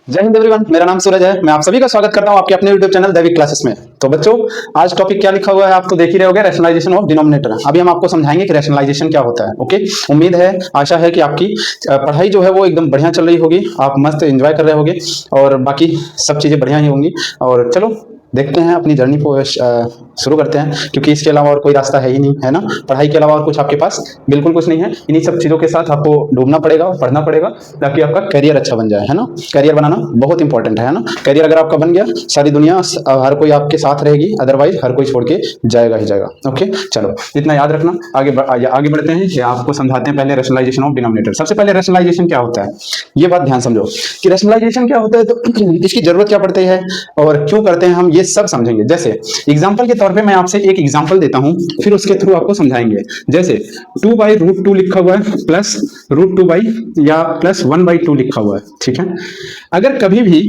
जय हिंद एवरीवन, मेरा नाम सूरज है। मैं आप सभी का स्वागत करता हूं आपके अपने YouTube चैनल दैविक क्लासेस में। तो बच्चों, आज टॉपिक क्या लिखा हुआ है आप तो देख ही रहे होगे, रैशनलाइजेशन ऑफ डिनोमिनेटर। अभी हम आपको समझाएंगे कि रैशनलाइजेशन क्या होता है। ओके, उम्मीद है, आशा है कि आपकी पढ़ाई जो है वो एकदम बढ़िया चल रही होगी, आप मस्त एंजॉय कर रहे होगे और बाकी सब चीजें बढ़िया ही होंगी। और चलो देखते हैं, अपनी जर्नी को शुरू करते हैं, क्योंकि इसके अलावा और कोई रास्ता है ही नहीं, है ना। पढ़ाई के अलावा और कुछ आपके पास बिल्कुल कुछ नहीं है। इन्हीं सब चीज़ों के साथ आपको डूबना पड़ेगा और पढ़ना पड़ेगा, ताकि आपका करियर अच्छा बन जाए, है ना। करियर बनाना बहुत इंपॉर्टेंट है ना। करियर अगर आपका बन गया, सारी दुनिया हर कोई आपके साथ रहेगी, अदरवाइज हर कोई छोड़ के जाएगा ही जाएगा। ओके, चलो इतना याद रखना। आगे बढ़ते हैं कि आपको समझाते हैं पहले रैशनलाइजेशन ऑफ डिनोमिनेटर। सबसे पहले रैशनलाइजेशन क्या होता है, ये बात ध्यान समझो कि रैशनलाइजेशन क्या होता है, तो इसकी जरूरत क्या पड़ती है और क्यों करते हैं, हम ये सब समझेंगे। जैसे एग्जांपल के तौर पे मैं आपसे एक एग्जांपल देता हूं, फिर उसके थ्रू आपको समझाएंगे। जैसे 2/√2 लिखा हुआ है प्लस √2 या प्लस 1/2 लिखा हुआ है, ठीक है। अगर कभी भी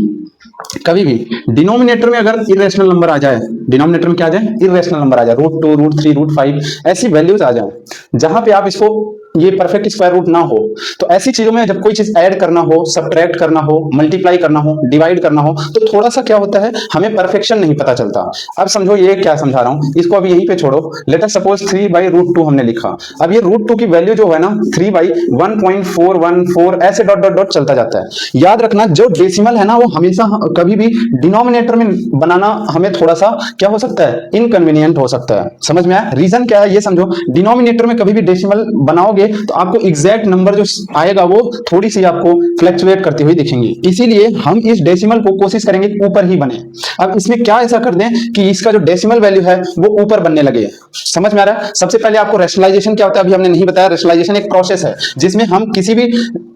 डिनोमिनेटर में अगर इरेशनल नंबर आ जाए, डिनोमिनेटर में क्या आ जाए, इरेशनल नंबर आ जाए, √2 √3 √5 ऐसी वैल्यूज आ जाए जहां पे आप इसको ये परफेक्ट स्क्वायर रूट ना हो, तो ऐसी चीजों में जब कोई चीज ऐड करना हो, सबट्रैक्ट करना हो, मल्टीप्लाई करना हो, डिवाइड करना हो, तो थोड़ा सा क्या होता है, हमें परफेक्शन नहीं पता चलता। अब समझो ये क्या समझा रहा हूं, इसको अभी यहीं पे छोड़ो। लेट अस सपोज 3/√2 हमने लिखा। अब ये √2 की वैल्यू जो है ना 3/1.414 ऐसे डॉट डॉट डॉट चलता जाता है। याद रखना, जो डेसिमल है ना वो हमेशा कभी भी डिनोमिनेटर में बनाना हमें थोड़ा सा क्या हो सकता है, इनकन्वीनियंट हो सकता है। समझ में आया? रीजन क्या है ये समझो। डिनोमिनेटर में कभी भी डेसिमल बनाओगे तो आपको एग्जैक्ट नंबर जो आएगा वो थोड़ी सी आपको फ्लक्चुएट करती हुई दिखेंगी। इसीलिए हम इस डेसिमल को कोशिश करेंगे ऊपर ही बने। अब इसमें क्या ऐसा कर दें कि इसका जो डेसिमल वैल्यू है वो ऊपर बनने लगे। समझ में आ रहा है? सबसे पहले आपको रैशनलाइजेशन क्या होता है अभी हमने नहीं बताया। रैशनलाइजेशन एक प्रोसेस है जिसमें हम किसी भी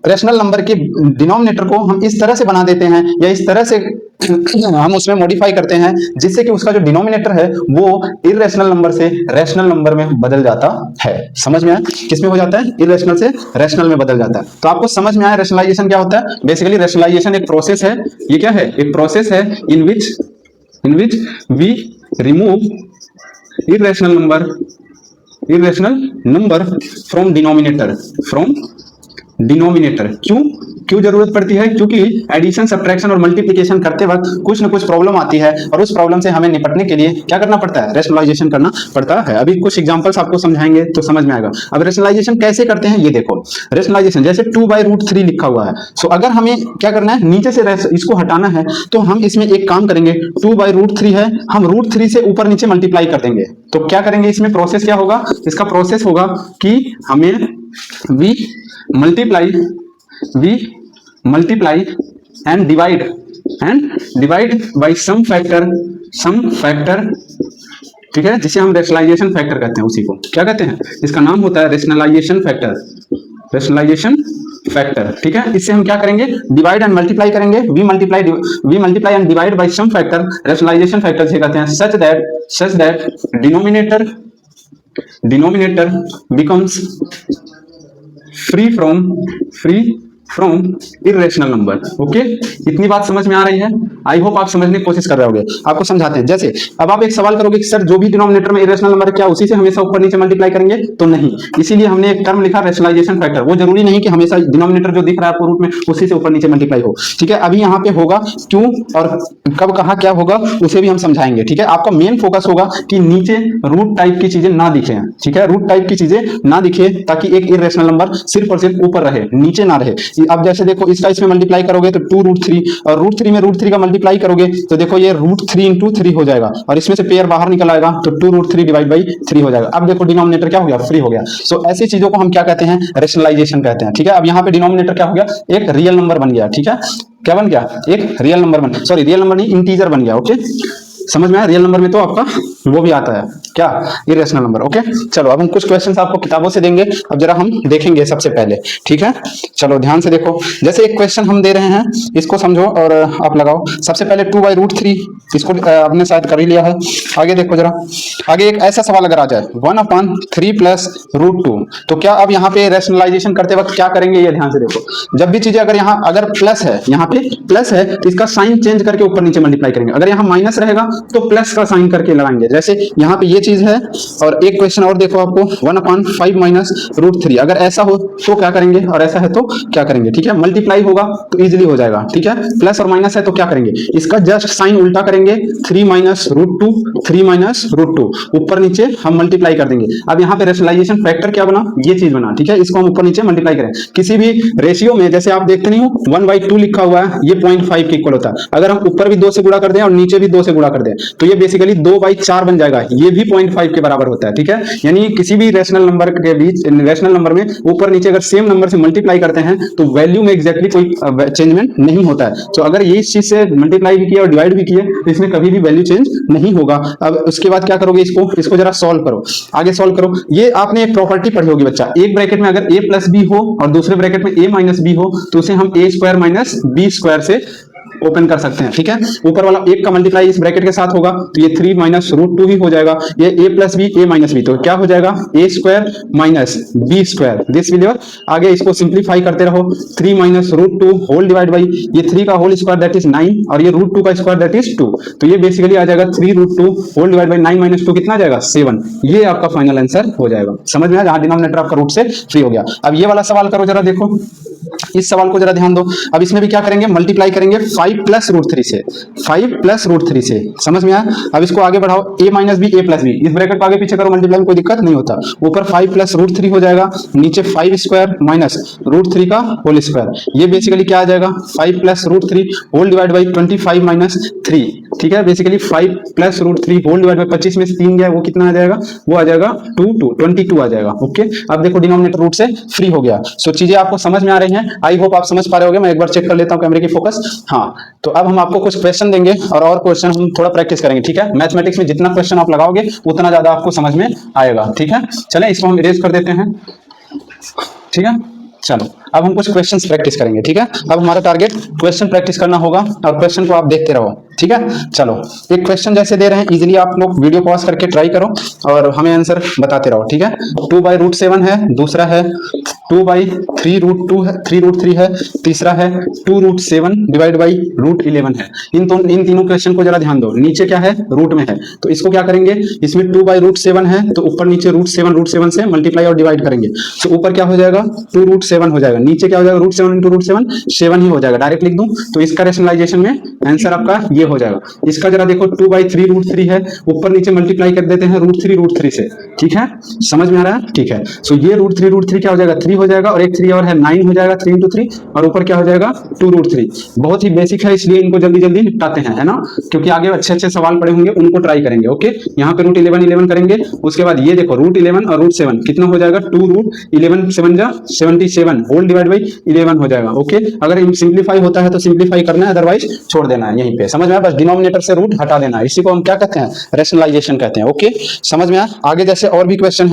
रैशनल नंबर के डिनोमिनेटर को हम इस तरह से बना देते हैं या इस तरह से हम उसमें मॉडिफाई करते हैं जिससे कि उसका जो डिनोमिनेटर है वो इरेशनल नंबर से रैशनल नंबर में बदल जाता है। समझ में आया? किसमें हो जाता है? इरेशनल से रैशनल में बदल जाता है। तो आपको समझ में आया रैशनलाइजेशन क्या होता है? बेसिकली रैशनलाइजेशन एक प्रोसेस है। ये क्या है? एक प्रोसेस है in which we remove irrational number from denominator. क्यों जरूरत पड़ती है? क्योंकि एडिशन, सब्ट्रैक्शन और मल्टीप्लिकेशन करते वक्त कुछ न कुछ प्रॉब्लम आती है और उस प्रॉब्लम से हमें निपटने के लिए क्या करना पड़ता है? रैशनलाइजेशन करना पड़ता है। अभी कुछ एग्जांपल्स आपको समझाएंगे तो समझ में आएगा। अब रैशनलाइजेशन कैसे करते हैं ये देखो। रैशनलाइजेशन जैसे 2/√3 लिखा हुआ है, सो अगर हमें क्या करना है, नीचे से इसको हटाना है, तो हम इसमें एक काम करेंगे। 2/√3 है, हम √3 से ऊपर नीचे मल्टीप्लाई कर देंगे। तो क्या करेंगे, इसमें प्रोसेस क्या होगा? इसका प्रोसेस होगा कि हमें we multiply and divide by some factor, ठीक है, जिसे हम रैशनलाइजेशन फैक्टर कहते हैं। उसी को क्या कहते हैं? इसका नाम होता है रैशनलाइजेशन फैक्टर, ठीक है। इससे हम क्या करेंगे? डिवाइड एंड मल्टीप्लाई करेंगे। We multiply and divide by some factor, rationalisation factor से कहते हैं। Such that denominator becomes free from irrational number. Okay, इतनी बात समझ में आ रही है? आई होप आप समझने की कोशिश कर रहे होगे। आपको समझाते हैं। जैसे अब आप एक सवाल करोगे कि सर जो भी डिनोमिनेटर में इरेशनल नंबर है क्या उसी से हमेशा ऊपर नीचे मल्टीप्लाई करेंगे? तो नहीं, इसीलिए हमने एक टर्म लिखा रैशनलाइजेशन फैक्टर। वो जरूरी नहीं कि हमेशा डिनोमिनेटर जो दिख रहा है आपको रूट में उसी से ऊपर नीचे मल्टीप्लाई हो, ठीक है। अभी यहाँ पे होगा क्यों और कब कहाँ क्या होगा उसे भी हम समझाएंगे, ठीक है। आपका मेन फोकस होगा कि नीचे रूट टाइप की चीजें ना दिखे, ठीक है। रूट टाइप की चीजें ना दिखे ताकि एक इरेशनल नंबर सिर्फ और सिर्फ ऊपर रहे, नीचे ना रहे। अब जैसे देखो, इसका इसमें मल्टीप्लाई करोगे तो 2√3 और √3 में √3 का मल्टीप्लाई करोगे तो देखो ये √3 × 3 हो जाएगा और इसमें से पेयर बाहर निकल आएगा तो 2√3 डिवाइड बाई 3 हो जाएगा। अब देखो डिनोमिनेटर क्या हो गया? फ्री हो गया। सो ऐसी चीजों को हम क्या कहते हैं? रैशनलाइजेशन कहते हैं, ठीक है। अब यहाँ पे डिनोमिनेटर क्या हो गया? एक रियल नंबर बन गया, ठीक है। क्या बन गया? एक रियल नंबर रियल नंबर नहीं, इंटीजर बन गया। ओके, समझ में आया? रियल नंबर में तो आपका वो भी आता है क्या? Irrational number. ओके, चलो अब हम कुछ क्वेश्चंस आपको किताबों से देंगे, अब जरा हम देखेंगे सबसे पहले, ठीक है। चलो ध्यान से देखो। जैसे एक क्वेश्चन हम दे रहे हैं, इसको समझो और आप लगाओ। सबसे पहले 2/√3 इसको आपने शायद कर ही लिया है। आगे देखो जरा, आगे एक ऐसा सवाल अगर आ जाए 1/3 + √2, तो क्या अब यहाँ पे रैशनलाइजेशन करते वक्त क्या करेंगे ये ध्यान से देखो। जब भी चीजें अगर यहाँ अगर प्लस है, यहाँ पे प्लस है तो इसका साइन चेंज करके ऊपर नीचे मल्टीप्लाई करेंगे। अगर यहाँ माइनस रहेगा तो प्लस का साइन करके लगाएंगे। जैसे यहाँ पे ये चीज है, और एक क्वेश्चन और देखो आपको 1/5 माइनस रूट 3, अगर ऐसा हो तो क्या करेंगे और ऐसा है तो क्या करेंगे, ठीक है। मल्टीप्लाई होगा तो इजीली हो जाएगा, ठीक है। प्लस और माइनस है तो क्या करेंगे, इसका जस्ट साइन उल्टा करेंगे, 3 माइनस रूट 2, 3 माइनस रूट 2, ऊपर नीचे हम मल्टीप्लाई कर देंगे। अब यहाँ पे रेशनलाइजेशन फैक्टर क्या बना, ये चीज बना, ठीक है। इसको हम ऊपर नीचे मल्टीप्लाई करें। किसी भी रेशियो में जैसे आप देखते नहीं हो 1/2 लिखा हुआ है, ये 0.5 के इक्वल होता है। अगर हम ऊपर भी 2 से गुणा कर दें और नीचे भी 2 से गुणा कर दें तो ये बेसिकली 2/4 बन जाएगा, ये भी 0.5 के बराबर होता है, ठीक है। यानी किसी भी रेशनल नंबर के बीच, रेशनल नंबर में ऊपर नीचे अगर सेम नंबर से मल्टीप्लाई करते हैं तो वैल्यू में एग्जैक्टली कोई चेंजमेंट नहीं होता है। तो अगर ये इस चीज से मल्टीप्लाई भी किया और डिवाइड भी किए तो इसमें कभी भी वैल्यू चेंज नहीं होगा। अब उसके बाद क्या करोगे, इसको जरा सॉल्व करो, आगे सॉल्व करो। ये आपने एक प्रॉपर्टी पढ़ी होगी बच्चा, एक ब्रैकेट में अगर a प्लस बी हो और दूसरे ब्रैकेट में a माइनस बी हो तो उसे हम a square minus b square से ओपन कर सकते हैं, ठीक है। ऊपर वाला एक का मल्टीप्लाई इस ब्रैकेट के साथ होगा तो ये 3 माइनस रूट 2 ही हो जाएगा। ये a plus b, a minus b, तो क्या हो जाएगा a square minus b square, this will your. आगे इसको सिंप्लीफाई करते रहो, 3 minus root 2 whole divide by ये 3 का होल स्क्वायर दैट इज 9 और ये रूट 2 का स्क्वायर दैट इज 2, तो ये बेसिकली आ जाएगा 3 root 2 whole divide by 9 minus 2 कितना आ जाएगा 7। ये आपका फाइनल आंसर हो जाएगा। समझ में आया, जहां डिनोमिनेटर आपका रूट से फ्री हो गया। अब ये वाला सवाल करो जरा, देखो इस सवाल को जरा ध्यान दो। अब इसमें भी क्या करेंगे, मल्टीप्लाई करेंगे 5 प्लस रूट 3 से, 5 प्लस रूट 3 से। समझ में आया। अब इसको आगे बढ़ाओ, a minus b, a plus b, इस ब्रैकेट को आगे पीछे करो, मल्टीप्लाई में कोई दिक्कत नहीं होता। ऊपर 5 प्लस रूट 3 हो जाएगा, नीचे 5 स्क्वायर माइनस रूट 3 का होल स्क्वायर। ये बेसिकली क्या आ जाएगा, 5 plus root 3 whole divide by 25 minus 3, ठीक है। Basically 5 plus root 3 whole divide by 25 में से 3 गया, वो कितना आ जाएगा, वो आ जाएगा 22 आ जाएगा। ओके, अब देखो डिनोमिनेटर रूट से फ्री हो गया। सो चीजें आपको समझ में आ रही हैं, आई होप आप समझ पा रहे होगे। मैं एक बार चेक कर लेता हूं कैमरे की फोकस। हाँ, तो अब हम आपको कुछ क्वेश्चन देंगे और क्वेश्चन हम थोड़ा प्रैक्टिस करेंगे, ठीक है। मैथमेटिक्स में जितना क्वेश्चन आप लगाओगे उतना ज्यादा आपको समझ में आएगा, ठीक है। चलें इसको हम इरेज कर देते हैं, ठीक है। चलो अब हम कुछ क्वेश्चंस प्रैक्टिस करेंगे, ठीक है। अब हमारा टारगेट क्वेश्चन प्रैक्टिस करना होगा और क्वेश्चन को आप देखते रहो, ठीक है। चलो एक क्वेश्चन जैसे दे रहे हैं, इजीली आप लोग वीडियो पॉज करके ट्राई करो और हमें आंसर बताते रहो, ठीक है। 2/√7 है, दूसरा है 2/3√2 है, 3√3 है, तीसरा है 2√7 डिवाइड बाई √11 है। इन तीनों क्वेश्चन को जरा ध्यान दो। नीचे क्या है, रूट में है, तो इसको क्या करेंगे, इसमें 2/√7 है तो ऊपर नीचे √7 से मल्टीप्लाई और डिवाइड करेंगे, तो ऊपर क्या हो जाएगा 2√7 हो जाएगा, नीचे क्या हो जाएगा √7 इंटू √7 7 ही हो जाएगा। डायरेक्ट लिख दूं तो इसका रेशनलाइजेशन में आंसर आपका ये हो जाएगा। इसका जरा देखो 2/3√3 है, ऊपर नीचे मल्टीप्लाई कर देते हैं √3 से, ठीक है। समझ में आ रहा है, ठीक है। सो ये √3 क्या हो जाएगा 3 हो जाएगा, और एक 3 और है 9 हो जाएगा, 3 इंटू 3, और ऊपर क्या हो जाएगा 2√3। बहुत ही बेसिक है, इसलिए इनको जल्दी जल्दी निपटाते हैं, है ना, क्योंकि आगे अच्छे अच्छे सवाल पड़े होंगे, उनको ट्राई करेंगे। ओके, यहाँ पे √11 करेंगे, उसके बाद ये देखो √11 और √7 कितना हो जाएगा 2√11 7 जा 77 होल डिवाइड बाई 11 हो जाएगा। ओके, अगर सिंप्लीफाई होता है तो सिंप्लीफाई करना है, अदरवाइज छोड़ देना है यहीं पे। समझ में आया, बस डिनोमिनेटर से रूट हटा देना है, इसी को हम क्या कहते हैं, रैशनलाइजेशन कहते हैं। ओके, समझ में आया। आगे जैसे और भी क्वेश्चन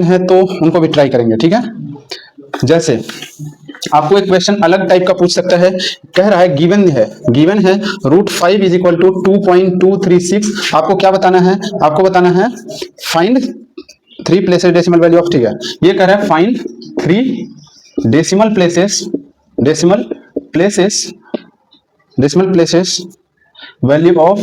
है तो उनको भी ट्राई करेंगे, ठीक है। जैसे आपको एक क्वेश्चन अलग टाइप का पूछ सकता है, कह रहा है गिवन है √5 = 2.236। आपको क्या बताना है, आपको बताना है find 3 places decimal value of, ठीक है। ये कह रहा है find 3 decimal places value of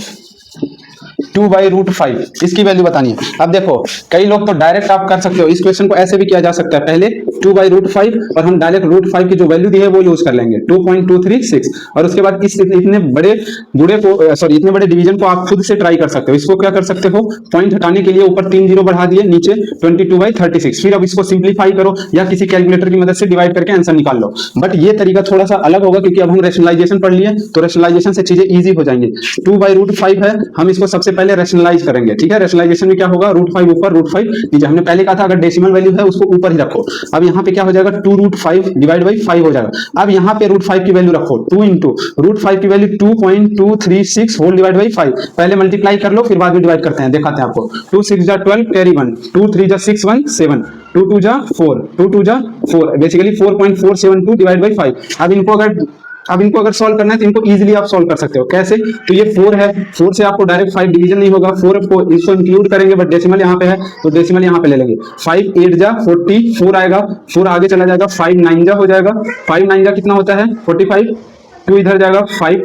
2/√5, इसकी वैल्यू बतानी है। अब देखो कई लोग तो डायरेक्ट आप कर सकते हो, इस क्वेश्चन को ऐसे भी किया जा सकता है, पहले 2/√5 और हम डायरेक्ट √5 की जो वैल्यू दी है वो यूज कर लेंगे 2.236, और उसके बाद इतने बड़े डिवीजन को आप खुद से ट्राई कर सकते हो। इसको क्या कर सकते हो, पॉइंट हटाने के लिए ऊपर 3 0 बढ़ा दिए, नीचे 22/36, फिर अब इसको सिंप्लीफाई करो या किसी कैलकुलेटर की मदद से डिवाइड करके आंसर निकाल लो। बट ये तरीका थोड़ा सा अलग होगा क्योंकि अब हम रैशनलाइजेशन पढ़ लिए, तो रैशनलाइजेशन से चीजें इजी हो जाएंगी। 2/√5 है, हम इसको सबसे पहले रैशनलाइज करेंगे, ठीक है। रैशनलाइजेशन में क्या होगा, √5 ऊपर √5 नीचे। हमने पहले कहा था अगर डेसिमल वैल्यू है उसको ऊपर ही रखो। अब यहाँ पे क्या हो जाएगा 2√5 डिवाइड बाई 5 हो जाएगा। अब यहाँ पे √5 की वैल्यू रखो, 2 इंटू √5 की वैल्यू 2.236 होल डिवाइड बाई 5। पहले मल्टीप्लाई कर लो फिर बाद में डिवाइड करते हैं, दिखाते हैं आपको। 2 6 जा 12 कैरी 1, 2 3 जा 6 1 7, 2 2 जा 4, 2 2 जा 4, बेसिकली 4.472 डिवाइड बाई 5। अब इनको अगर सॉल्व करना है तो इनको इजीली आप सॉल्व कर सकते हो। कैसे, तो ये 4 है, 4 से आपको डायरेक्ट 5 डिवीजन नहीं होगा, 4 इसको इंक्लूड करेंगे, बट डेसिमल यहाँ पे है तो डेसिमल यहाँ पे ले लेंगे। 5 8 जा 44 आएगा, 4 आगे चला जाएगा, 5 9 जा हो जाएगा, 5 9 जा कितना होता है 45, 2 इधर जाएगा 5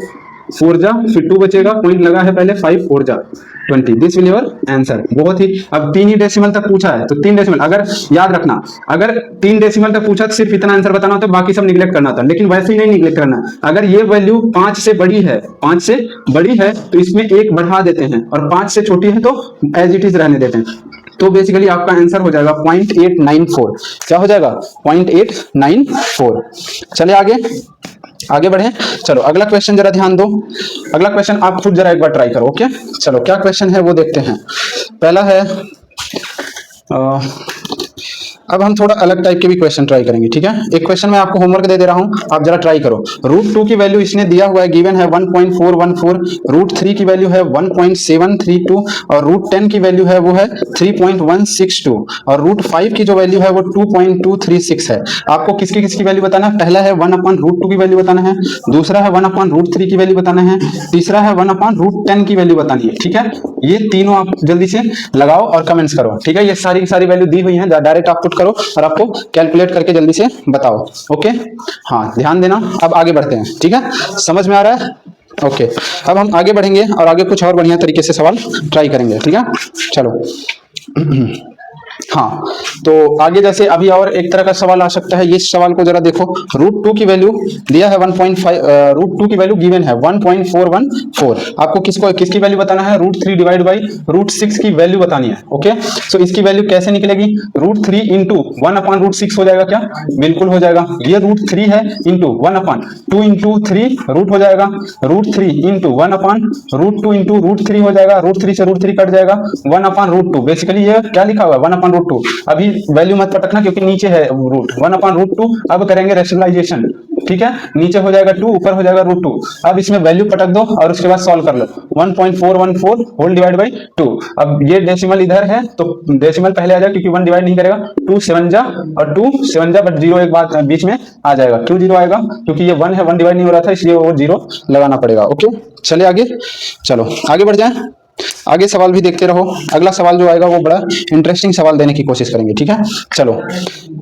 4 जा फिर 2 बचेगा, पॉइंट लगा है पहले, 5 4 जा 20, दिस विल योर आंसर। बहुत ही, अब 3 ही डेसिमल तक पूछा है तो 3 डेसिमल, अगर याद रखना अगर 3 डेसिमल तक पूछा तो सिर्फ इतना आंसर बताना होता है, बाकी सब निगलेक्ट करना था, लेकिन वैसे ही नहीं निगलेक्ट करना। अगर ये वैल्यू 5 से बड़ी है, 5 से बड़ी है तो इसमें 1 बढ़ा देते हैं, और 5 से छोटी है तो एज इट इज रहने देते हैं। तो बेसिकली आपका आंसर हो जाएगा 0.894। क्या हो जाएगा? 0.894। चलिए आगे बढ़े। चलो अगला क्वेश्चन जरा ध्यान दो। अगला क्वेश्चन आप खुद जरा एक बार ट्राई करो। ओके, चलो क्या क्वेश्चन है वो देखते हैं। पहला है, अब हम थोड़ा अलग टाइप के भी क्वेश्चन ट्राई करेंगे, ठीक है। एक क्वेश्चन मैं आपको होमवर्क दे रहा हूं, आप जरा ट्राई करो। √2 की वैल्यू इसने दिया हुआ है, गिवन है 1.414, √3 की वैल्यू है 1.732, और √10 की वैल्यू है वो है 3.162, और √5 की जो वैल्यू है वो 2.236 है। आपको किसकी वैल्यू बताना है? पहला है 1/√2 की वैल्यू बताना है, दूसरा है 1/√3 की वैल्यू बताना है, तीसरा है 1/√10 की वैल्यू बतानी है, ठीक है। ये तीनों आप जल्दी से लगाओ और कमेंट्स करो, ठीक है। ये सारी वैल्यू दी हुई है, डायरेक्ट आप पुट करो और आपको कैलकुलेट करके जल्दी से बताओ। ओके, हाँ ध्यान देना। अब आगे बढ़ते हैं, ठीक है, समझ में आ रहा है? ओके, अब हम आगे बढ़ेंगे और आगे कुछ और बढ़िया तरीके से सवाल ट्राई करेंगे, ठीक है। चलो हाँ, तो आगे जैसे अभी और एक तरह का सवाल आ सकता है। इस सवाल को जरा देखो। √2 की वैल्यू दिया है 1.5, √2 की वैल्यू गिवन है 1.414। आपको किसकी वैल्यू बताना है? √3 डिवाइड बाई √6 की वैल्यू बतानी है। ओके, सो इसकी वैल्यू कैसे निकलेगी? √3 इंटू 1/√6 हो जाएगा क्या? बिल्कुल हो जाएगा। ये √3 है इंटू 1/2 इंटू 3 रूट हो जाएगा, √3 इंटू 1/√2 इंटू √3 हो जाएगा, √3 से √3 कट जाएगा, 1/√2। बेसिकली ये क्या लिखा हुआ है? 1/√2। अभी वैल्यू मत पटकना क्योंकि नीचे है रूट, 1/√2। अब करेंगे रैशनलाइजेशन, ठीक है। नीचे हो जाएगा 2, ऊपर हो जाएगा √2। अब इसमें वैल्यू पटक दो और उसके बाद सॉल्व कर लो। 1.414 होल डिवाइड बाई 2। अब ये डेसिमल इधर है तो डेसिमल पहले आ जाएगा क्योंकि 1 डिवाइड नहीं करेगा। 2 7 जा और 2 7 जा, बट 0 एक बात बीच में आ जाएगा। क्यों 0 आएगा? क्योंकि ये 1 है, 1 डिवाइड नहीं हो रहा था, इसलिए वो 0 लगाना पड़ेगा। ओके, चलिए आगे, चलो आगे बढ़ जाए। आगे सवाल भी देखते रहो। अगला सवाल जो आएगा वो बड़ा इंटरेस्टिंग सवाल देने की कोशिश करेंगे, ठीक है। चलो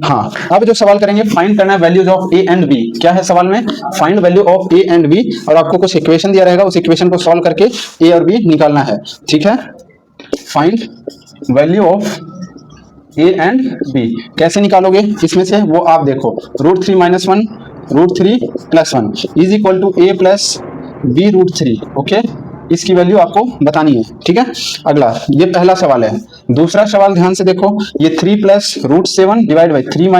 हाँ, अब जो सवाल करेंगे, फाइंड करना है values of a and b. क्या है सवाल में? Find value of a and b, और आपको कुछ इक्वेशन दिया रहेगा, उस इक्वेशन को सॉल्व करके ए और बी निकालना है, ठीक है। Find value of a and b कैसे निकालोगे इसमें से, वो आप देखो। √3 - 1 √3 + 1 is equal to a plus b √3। Okay, इसकी वैल्यू आपको बतानी है, ठीक है। अगला, ये पहला सवाल है। दूसरा सवाल ध्यान से देखो, ये 3 + √7 divide by 3 -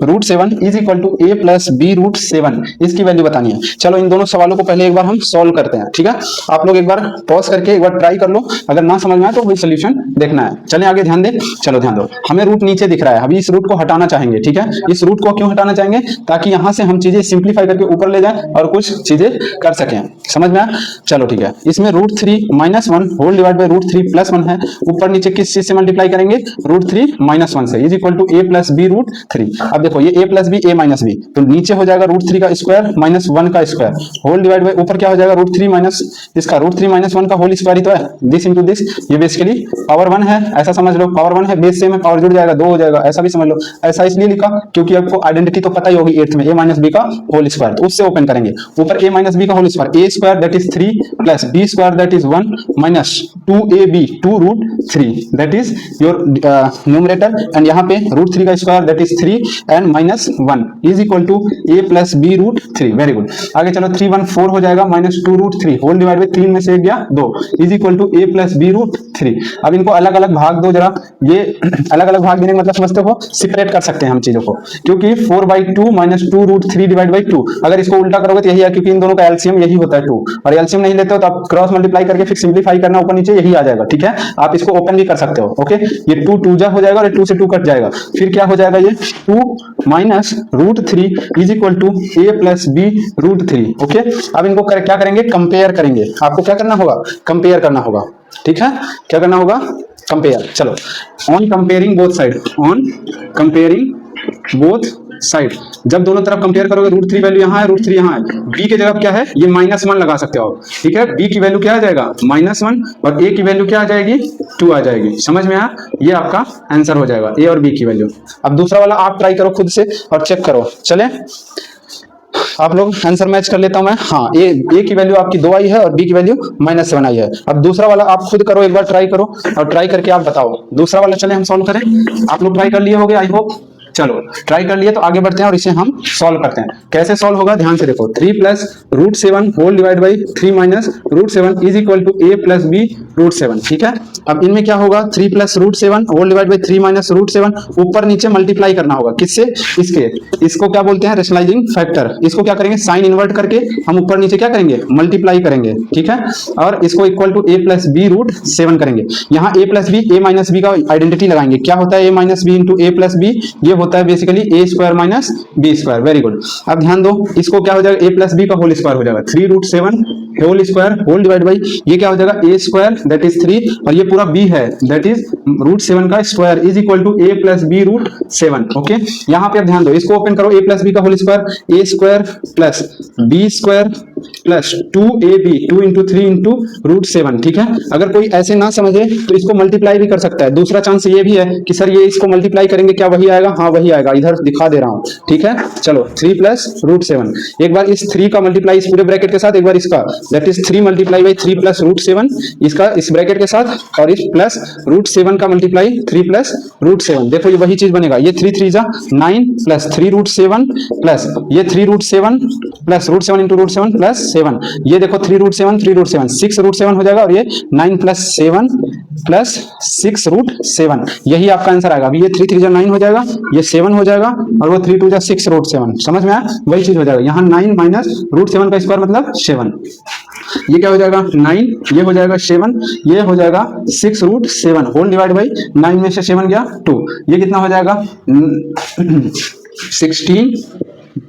√7 is equal to a plus b √7, इसकी वैल्यू बतानी है। चलो इन दोनों सवालों को पहले एक बार हम सॉल्व करते हैं, ठीक है। आप लोग एक बार पॉज करके एक बार ट्राई कर लो, अगर ना समझ में आए तो वही सोल्यूशन देखना है। चले आगे ध्यान दे। चलो ध्यान दो, हमें रूट नीचे दिख रहा है, अभी इस रूट को हटाना चाहेंगे, ठीक है। इस रूट को क्यों हटाना चाहेंगे? ताकि यहां से हम चीजें सिंप्लीफाई करके ऊपर ले जाए और कुछ चीजें कर सकें। समझ में आया? चलो ठीक है। इसमें √3 - 1 होल डिवाइड बाई √3 + 1 है। ऊपर नीचे किस चीज से मल्टीप्लाई करेंगे? √3 - 1 से, is equal to a plus b √3। अब देखो ये a plus b, a minus b, तो नीचे हो जाएगा √3 का स्क्वायर माइनस 1 का स्क्वायर होल डिवाइड बाई ऊपर क्या हो जाएगा? √3 माइनस इसका √3 - 1 का होल स्क्वायर ही तो है, दिस इंटू दिस। ये बेसिकली पावर 1 है, ऐसा समझ लो। पावर 1 है, बेस सेम है, पावर जुड़ जाएगा, 2 हो जाएगा, ऐसा भी समझ लो। ऐसा इसलिए लिखा क्योंकि आपको आइडेंटिटी तो पता ही होगी 8th में, a माइनस बी का होल स्क्वायर, तो उससे ओपन करेंगे। ऊपर a माइनस बी का whole square, a square that is 3 plus b square that is 1 minus 2ab 2√3 that is your numerator, and यहाँ पे √3 का square that is 3 and minus 1 is equal to a plus b √3। Very good. आगे चलो, 3 1 4 हो जाएगा, minus 2√3 whole divide by 3 में से एक गया 2 is equal to a plus b √3। अब इनको अलग अलग भाग दो जरा। ये अलग अलग भाग देने का मतलब समझते हो? सेपरेट कर सकते हैं हम चीजों को, क्योंकि 4/2 माइनस 2√3 डिवाइड बाई 2, अगर इसको उल्टा करोगे तो यही है, क्योंकि इन दोनों का एलसीएम यही होता है 2, और एलसीएम नहीं लेते हो तो आप क्रॉस मल्टीप्लाई करके फिर सिंप्लीफाई करना, ऊपर नीचे यही आ जाएगा, ठीक है। आप इसको ओपन भी कर सकते हो। ओके, ये 2 2 जा हो जाएगा और 2 से 2 कट जाएगा, फिर क्या हो जाएगा? ये 2 minus √3 is equal to a plus b √3। Okay, अब इनको क्या करेंगे? कंपेयर करेंगे। आपको क्या करना होगा? कंपेयर करना होगा, ठीक है। क्या करना होगा? कंपेयर। चलो, on comparing both side, on comparing both side, जब दोनों तरफ कंपेयर करोगे, √3 वैल्यू यहाँ है, √3 यहाँ है, b की जगह क्या है? ये -1 लगा सकते हो, ठीक है। b की वैल्यू क्या आ जाएगा? -1, और a की वैल्यू क्या आ जाएगी? 2 आ जाएगी। समझ में आया? ये आपका आंसर हो जाएगा, a और b की वैल्यू। अब दूसरा वाला आप ट्राई करो खुद से और चेक करो। चले आप लोग आंसर मैच कर लेता हूं मैं। हाँ, ए की वैल्यू आपकी 2 आई है और बी की वैल्यू -7 आई है। अब दूसरा वाला आप खुद करो, एक बार ट्राई करो और ट्राई करके आप बताओ। दूसरा वाला चले हम सॉल्व करें। आप लोग ट्राई कर लिए होगे आई होप। चलो ट्राई कर लिए तो आगे बढ़ते हैं और इसे हम सॉल्व करते हैं। कैसे सॉल्व होगा ध्यान से देखो। 3 + √7 whole divide by 3 - √7 is equal to a + b √7। ठीक है, अब इनमें क्या होगा, 3 + √7 होल डिवाइड बाई 3 - √7 ऊपर नीचे मल्टीप्लाई करना होगा। किससे? इसके। इसको क्या बोलते हैं? Rationalising factor. इसको क्या करेंगे, साइन इन्वर्ट करके हम ऊपर नीचे क्या करेंगे, मल्टीप्लाई करेंगे। ठीक है, और इसको इक्वल टू a + b √7 करेंगे। यहाँ a + b, a - b का आइडेंटिटी लगाएंगे। क्या होता है a - b into a + b? ये होता है basically a² - b²। Very good. अब ध्यान दो, इसको क्या हो जाएगा, a + b का होल स्क्वायर हो जाएगा 3 √7 whole square whole divide by ये क्या हो जाएगा a² दैट इज 3 और ये पूरा b है दैट इज √7 का square is equal to a + b √7। Okay, यहाँ पे अब ध्यान दो, इसको ओपन करो, a + b का whole square a² + b² plus 2ab 2 × 3 × √7। ठीक है, अगर कोई ऐसे ना समझे तो इसको मल्टीप्लाई भी कर सकता है। दूसरा चांस ये भी है कि सर ये इसको मल्टीप्लाई करेंगे क्या वही आएगा? हाँ वही आएगा, इधर दिखा दे रहा हूं। ठीक है, चलो 3 + √7, एक बार इस 3 का मल्टीप्लाई इस पूरे ब्रैकेट के साथ, एक बार इसका दैट इज 3 × 3 + √7 इसका इस ब्रैकेट के साथ और इस प्लस √7 का मल्टीप्लाई 3 + √7। देखो ये वही चीज बनेगा, ये 3 × 3 = 9 प्लस 3 √7 प्लस ये 3 √7 प्लस √7 × √7 प्लस 7। ये देखो 3 √7 3 √7 6 √7 हो जाएगा और ये 9 + 7 प्लस 6 √7। यही आपका आंसर आएगा। अभी ये 3 × 3 = 9 हो जाएगा, ये 7 हो जाएगा और वो 3 × 2 = 6 √7। समझ में आया? वही चीज हो जाएगा। यहाँ 9 - √7 का स्क्वायर मतलब 7। ये क्या हो जाएगा 9, ये हो जाएगा 7, ये हो जाएगा 6 √7 होल डिवाइड बाई 9 में से 7 गया 2। ये कितना हो जाएगा 16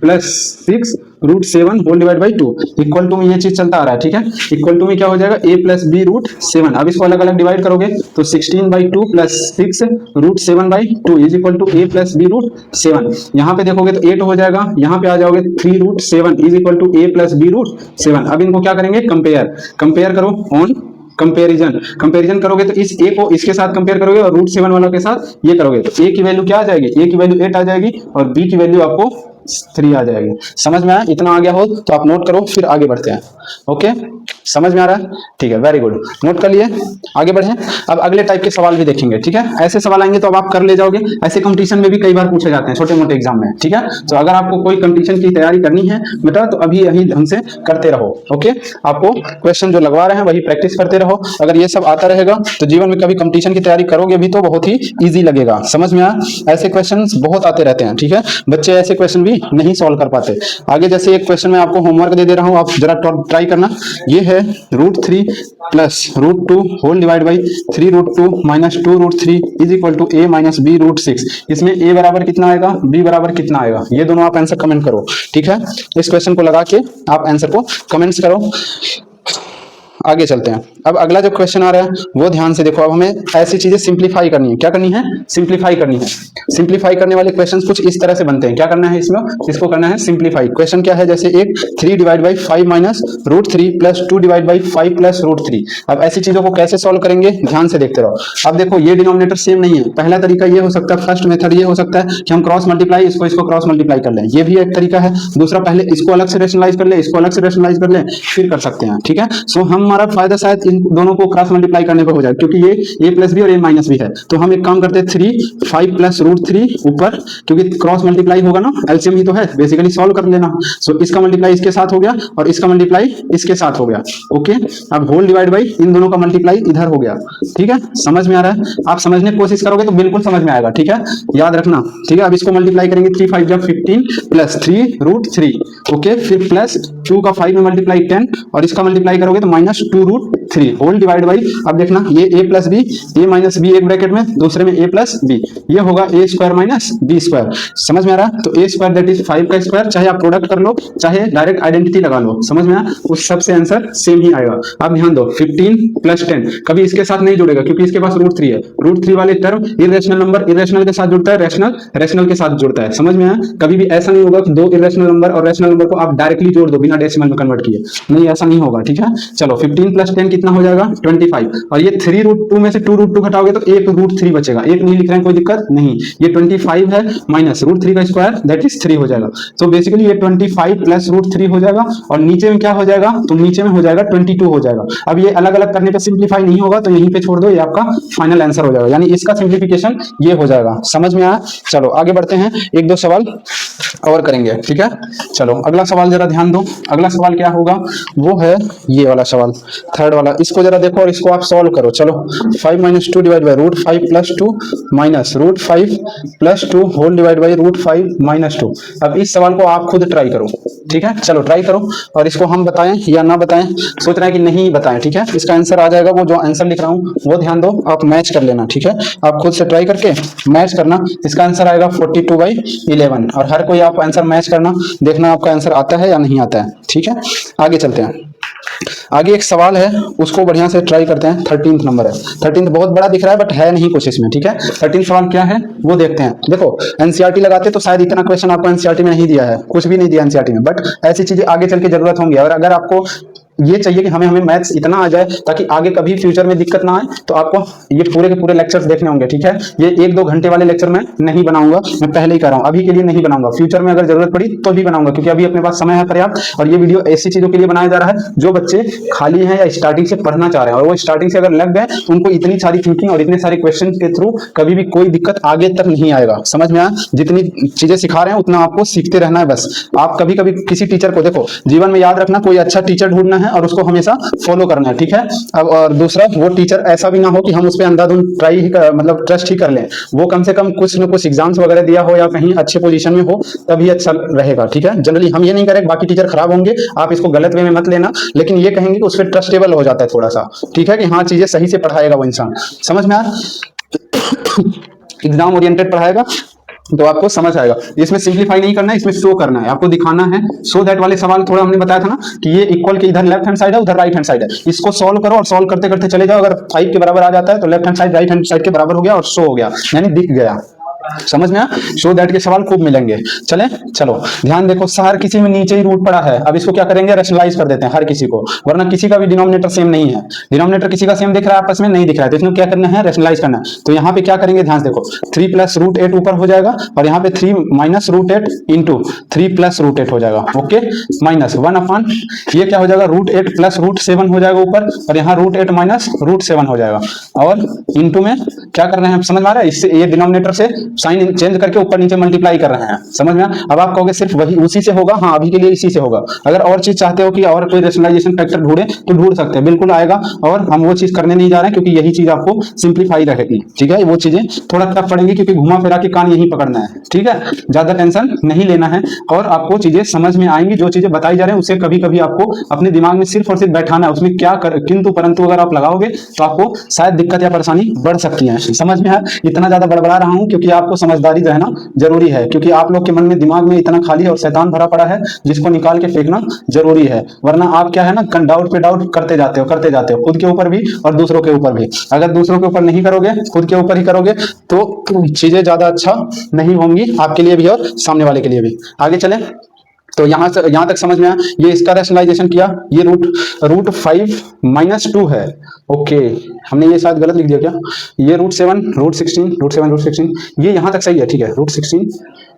plus 6 √7 whole divide by 2 equal to में ये चीज चलता आ रहा है। ठीक है, इक्वल टू में क्या हो जाएगा a + b √7। अब इसको अलग अलग डिवाइड करोगे तो 16/2 प्लस 6 √7/2 is equal to a + b √7। यहाँ पे देखोगे तो 8 हो जाएगा, यहाँ पे आ जाओगे 3 √7 is equal to a + b √7। अब इनको क्या करेंगे, कंपेयर करो ऑन कंपैरिजन करोगे तो इस a को इसके साथ कंपेयर करोगे और √7 वालों के साथ ये करोगे तो a की वैल्यू क्या आ जाएगी, a की वैल्यू 8 आ जाएगी और b की वैल्यू आपको 3 आ जाएगी। समझ में आया? इतना आ गया हो तो आप नोट करो, फिर आगे बढ़ते हैं। ओके, समझ में आ रहा है? ठीक है, वेरी गुड, नोट कर लिए, आगे बढ़े। अब अगले टाइप के सवाल भी देखेंगे। ठीक है, ऐसे सवाल आएंगे तो अब आप कर ले जाओगे। ऐसे कंपटीशन में भी कई बार पूछे जाते हैं, छोटे मोटे एग्जाम में। ठीक है, तो अगर आपको कोई कंपटीशन की तैयारी करनी है बेटा तो अभी यही ढंग से करते रहो। ओके, आपको क्वेश्चन जो लगवा रहे हैं वही प्रैक्टिस करते रहो। अगर ये सब आता रहेगा तो जीवन में कभी कंपटीशन की तैयारी करोगे भी तो बहुत ही ईजी लगेगा। समझ में आया? ऐसे क्वेश्चन बहुत आते रहते हैं। ठीक है, बच्चे ऐसे क्वेश्चन भी नहीं सॉल्व कर पाते। आगे जैसे एक क्वेश्चन मैं आपको होमवर्क दे रहा हूं, आप जरा ट्राई करना। ये है √3 + √2 whole divide by 3 √2 - 2 √3 is equal to a - b √6। इसमें a बराबर कितना आएगा, b बराबर कितना आएगा, ये दोनों आप आंसर कमेंट करो। ठीक है, इस क्वेश्चन को लगा के आप आंसर को कमेंट्स करो। आगे चलते हैं। अब अगला जो क्वेश्चन आ रहा है वो ध्यान से देखो। अब हमें ऐसी चीजें सिंप्लीफाई करनी है। क्या करनी है? सिंप्लीफाई करनी है। सिंप्लीफाई करने वाले क्वेश्चंस कुछ इस तरह से बनते हैं। क्या करना है इसमें? इसको करना है सिंप्लीफाई। क्वेश्चन क्या है, जैसे एक 3 / 5 - √3 प्लस 2 / 5 प्लस √3। अब ऐसी चीजों को कैसे सॉल्व करेंगे ध्यान से देखते रहो। अब देखो ये डिनोमिनेटर सेम नहीं है। पहला तरीका ये हो सकता है, फर्स्ट मेथड ये हो सकता है कि हम क्रॉस मल्टीप्लाई इसको क्रॉस मल्टीप्लाई कर लें, ये भी एक तरीका है। दूसरा पहले इसको अलग से रेशनलाइज कर ले, इसको अलग से रेशनलाइज कर ले, फिर कर सकते हैं। ठीक है, सो हमारा फायदा शायद इन दोनों को क्रॉस मल्टीप्लाई करने पे हो जाए, क्योंकि ये a + b और a - b है। तो हम एक काम करते हैं 3 5 + √3 ऊपर, क्योंकि क्रॉस मल्टीप्लाई होगा ना, एलसीएम ही तो है, बेसिकली सॉल्व कर लेना। सो इसका मल्टीप्लाई इसके साथ हो गया और इसका मल्टीप्लाई इसके साथ हो गया। ओके, अब होल डिवाइड बाई इन दोनों का मल्टीप्लाई इधर हो गया। ठीक है, समझ में आ रहा है? आप समझने की कोशिश करोगे तो बिल्कुल समझ में आएगा। ठीक है, याद रखना। ठीक है, अब इसको मल्टीप्लाई करेंगे 3 5 = 15 प्लस 3 √3। ओके, फिर प्लस 2 का 5 में मल्टीप्लाई 10 और इसका मल्टीप्लाई करोगे तो -2 √3 होल डिवाइड बाई, अब देखना ये a + b, a - b एक ब्रैकेट में, दूसरे में a + b, ये होगा a² - b²। समझ में आ रहा है? तो a² दैट इज 5 का स्क्वायर, चाहे आप प्रोडक्ट कर लो चाहे डायरेक्ट आइडेंटिटी लगा लो। समझ में आया? उस सबसे आंसर सेम ही आएगा। अब ध्यान दो, 15 + 10 कभी इसके साथ नहीं जुड़ेगा क्योंकि इसके पास √3 है। √3 वाले टर्म इरेशनल नंबर इरेशनल के साथ जुड़ता है, रैशनल के साथ जुड़ता है। समझ में आया? कभी भी ऐसा नहीं होगा कि दो इरेशनल नंबर और रैशनल नंबर को आप डायरेक्टली जोड़ दो बिना डेसिमल में कन्वर्ट किए, नहीं ऐसा नहीं होगा। ठीक है, चलो 15 + 10 कितना हो जाएगा 25, और ये 3√2 में से 2√2 घटाओगे तो 1√3 बचेगा, एक नहीं लिख रहे हैं कोई दिक्कत नहीं। ये 25 है माइनस √3 का स्क्वायर दैट इज 3 हो जाएगा। तो बेसिकली ये 25 प्लस √3 हो जाएगा, और नीचे में क्या हो जाएगा, तो नीचे में हो जाएगा 22 हो जाएगा। अब ये अलग अलग करने पे सिंप्लीफाई नहीं होगा तो यहीं पे छोड़ दो, ये आपका फाइनल आंसर हो जाएगा, यानी इसका सिंप्लीफिकेशन ये हो जाएगा। समझ में आया? चलो आगे बढ़ते हैं, एक दो सवाल और करेंगे, ठीक है। चलो अगला सवाल जरा ध्यान दो, अगला सवाल क्या होगा, वो है ये वाला सवाल, थर्ड वाला। इसको जरा देखो और इसको आप सॉल्व करो। चलो 5 - 2 divide by √5 + 2 minus √5 + 2 whole divide by √5 - 2। अब इस सवाल को आप खुद ट्राई करो, ठीक है। चलो ट्राई करो, और इसको हम बताएं या ना बताएं, सोच रहे हैं कि नहीं बताएं, ठीक है। इसका आंसर आ जाएगा, वो जो आंसर लिख रहा हूं वो ध्यान दो, आप मैच कर लेना, ठीक है। आप खुद से ट्राई करके मैच करना। इसका आंसर आएगा 42/11, और हर कोई आप आंसर मैच करना, देखना आपका आंसर आता है या नहीं आता है, ठीक है। आगे चलते हैं, आगे एक सवाल है उसको बढ़िया से ट्राई करते हैं। 13th नंबर है, 13th बहुत बड़ा दिख रहा है बट है नहीं कुछ इसमें, ठीक है। 13th सवाल क्या है वो देखते हैं। देखो एनसीईआरटी लगाते तो शायद इतना क्वेश्चन आपको एनसीईआरटी में नहीं दिया है, कुछ भी नहीं दिया एनसीईआरटी में, बट ऐसी चीजें आगे चल के जरूरत होंगी। और अगर आपको ये चाहिए कि हमें मैथ्स इतना आ जाए ताकि आगे कभी फ्यूचर में दिक्कत ना आए, तो आपको ये पूरे के पूरे लेक्चर्स देखने होंगे, ठीक है। ये 1-2 घंटे वाले लेक्चर मैं नहीं बनाऊंगा, मैं पहले ही कर रहा हूँ, अभी के लिए नहीं बनाऊंगा, फ्यूचर में अगर जरूरत पड़ी तो भी बनाऊंगा, क्योंकि अभी अपने पास समय है पर्याप्त। और ये वीडियो ऐसी चीजों के लिए बनाया जा रहा है जो बच्चे खाली हैं या स्टार्टिंग से पढ़ना चाह रहे हैं, और वो स्टार्टिंग से अगर लग गए तो उनको इतनी सारी थिंकिंग और इतने सारे क्वेश्चन के थ्रू कभी भी कोई दिक्कत आगे तक नहीं आएगा। समझ में आया? जितनी चीजें सिखा रहे हैं उतना आपको सीखते रहना है बस। आप कभी कभी किसी टीचर को देखो, जीवन में याद रखना, कोई अच्छा टीचर ढूंढना है और उसको हमेशा फॉलो करना है, ठीक है। अब और दूसरा, वो टीचर ऐसा भी ना हो कि हम उस पर अंधाधुंध ट्राई ही मतलब ट्रस्ट ही कर लें, वो कम से कम कुछ न कुछ एग्जाम्स वगैरह दिया हो या कहीं अच्छे पोजीशन में हो, तभी अच्छा रहेगा, ठीक है। जनरली हम ये नहीं करें बाकी टीचर खराब होंगे, आप इसको गलत वे में मत लेना, लेकिन ये कहेंगे कि उस पर ट्रस्टेबल हो जाता है थोड़ा सा, ठीक है, कि हाँ चीजें सही से पढ़ाएगा वो इंसान। समझ में आया? एग्जाम ओरिएंटेड पढ़ाएगा तो आपको समझ आएगा। इसमें सिंप्लीफाई नहीं करना है, इसमें शो करना है, आपको दिखाना है। सो दैट वाले सवाल थोड़ा हमने बताया था ना कि ये इक्वल के इधर लेफ्ट हैंड साइड है, उधर राइट हैंड साइड है, इसको सॉल्व करो और सॉल्व करते करते चले जाओ। अगर 5 के बराबर आ जाता है तो left hand side right hand side के बराबर हो गया और शो हो गया, यानी दिख गया। समझ में आया? शो दैट के सवाल खूब मिलेंगे। चले चलो ध्यान देखो, हर किसी में नीचे ही रूट पड़ा है। अब इसको क्या करेंगे, रैशनलाइज कर देते हैं हर किसी को, वरना किसी का भी डिनोमिनेटर सेम नहीं है। डिनोमिनेटर किसी का सेम दिख रहा है, आपस में नहीं दिख रहा है, तो इसमें क्या करना है, रैशनलाइज करना है। तो यहाँ पे क्या करेंगे, ध्यान देखो, 3 + √8 ऊपर हो जाएगा, और यहाँ पे 3 - √8 इंटू 3 + √8 हो जाएगा, ओके, माइनस 1/, ये क्या हो जाएगा, √8 + √7 हो जाएगा ऊपर, और यहाँ √8 - √7 हो जाएगा, और इंटू में क्या कर रहे हैं, समझ में आ रहा है? इससे ये डिनोमिनेटर से साइन चेंज करके ऊपर नीचे मल्टीप्लाई कर रहे हैं। समझ में? अब आप कहोगे सिर्फ वही उसी से होगा, हाँ अभी के लिए इसी से होगा। अगर और चीज चाहते हो कि और कोई रेशनलाइजेशन फैक्टर ढूंढे तो ढूंढ सकते हैं, बिल्कुल आएगा, और हम वो चीज करने नहीं जा रहे हैं क्योंकि यही चीज आपको सिंप्लीफाई रहेगी, ठीक है। वो चीजें थोड़ा टफ पड़ेंगी क्योंकि घुमा फिरा के कान यही पकड़ना है, ठीक है, ज्यादा टेंशन नहीं लेना है, और आपको चीजें समझ में आएंगी। जो चीजें बताई जा रही है उसे कभी कभी आपको अपने दिमाग में सिर्फ और सिर्फ बैठाना है, उसमें क्या कर, किंतु परंतु अगर आप लगाओगे तो आपको शायद दिक्कत या परेशानी बढ़ सकती है। समझ में है? इतना ज्यादा बड़बड़ा रहा हूं क्योंकि आपको समझदारी रहना जरूरी है, क्योंकि आप लोग के मन में दिमाग में इतना खाली और शैतान भरा पड़ा है जिसको निकाल के फेंकना जरूरी है। वरना आप क्या है ना, डाउट पे डाउट करते जाते हो खुद के ऊपर भी और दूसरों के ऊपर भी। अगर दूसरों के ऊपर नहीं करोगे, खुद के ऊपर ही करोगे तो चीजें ज्यादा अच्छा नहीं होंगी आपके लिए भी और सामने वाले के लिए भी। आगे चलें तो यहां तक समझ में आया। ये इसका रैशनलाइजेशन किया, ये √5 - 2 है, ओके, हमने ये शायद गलत लिख दिया क्या, ये √7 ये यहां तक सही है, ठीक है, √16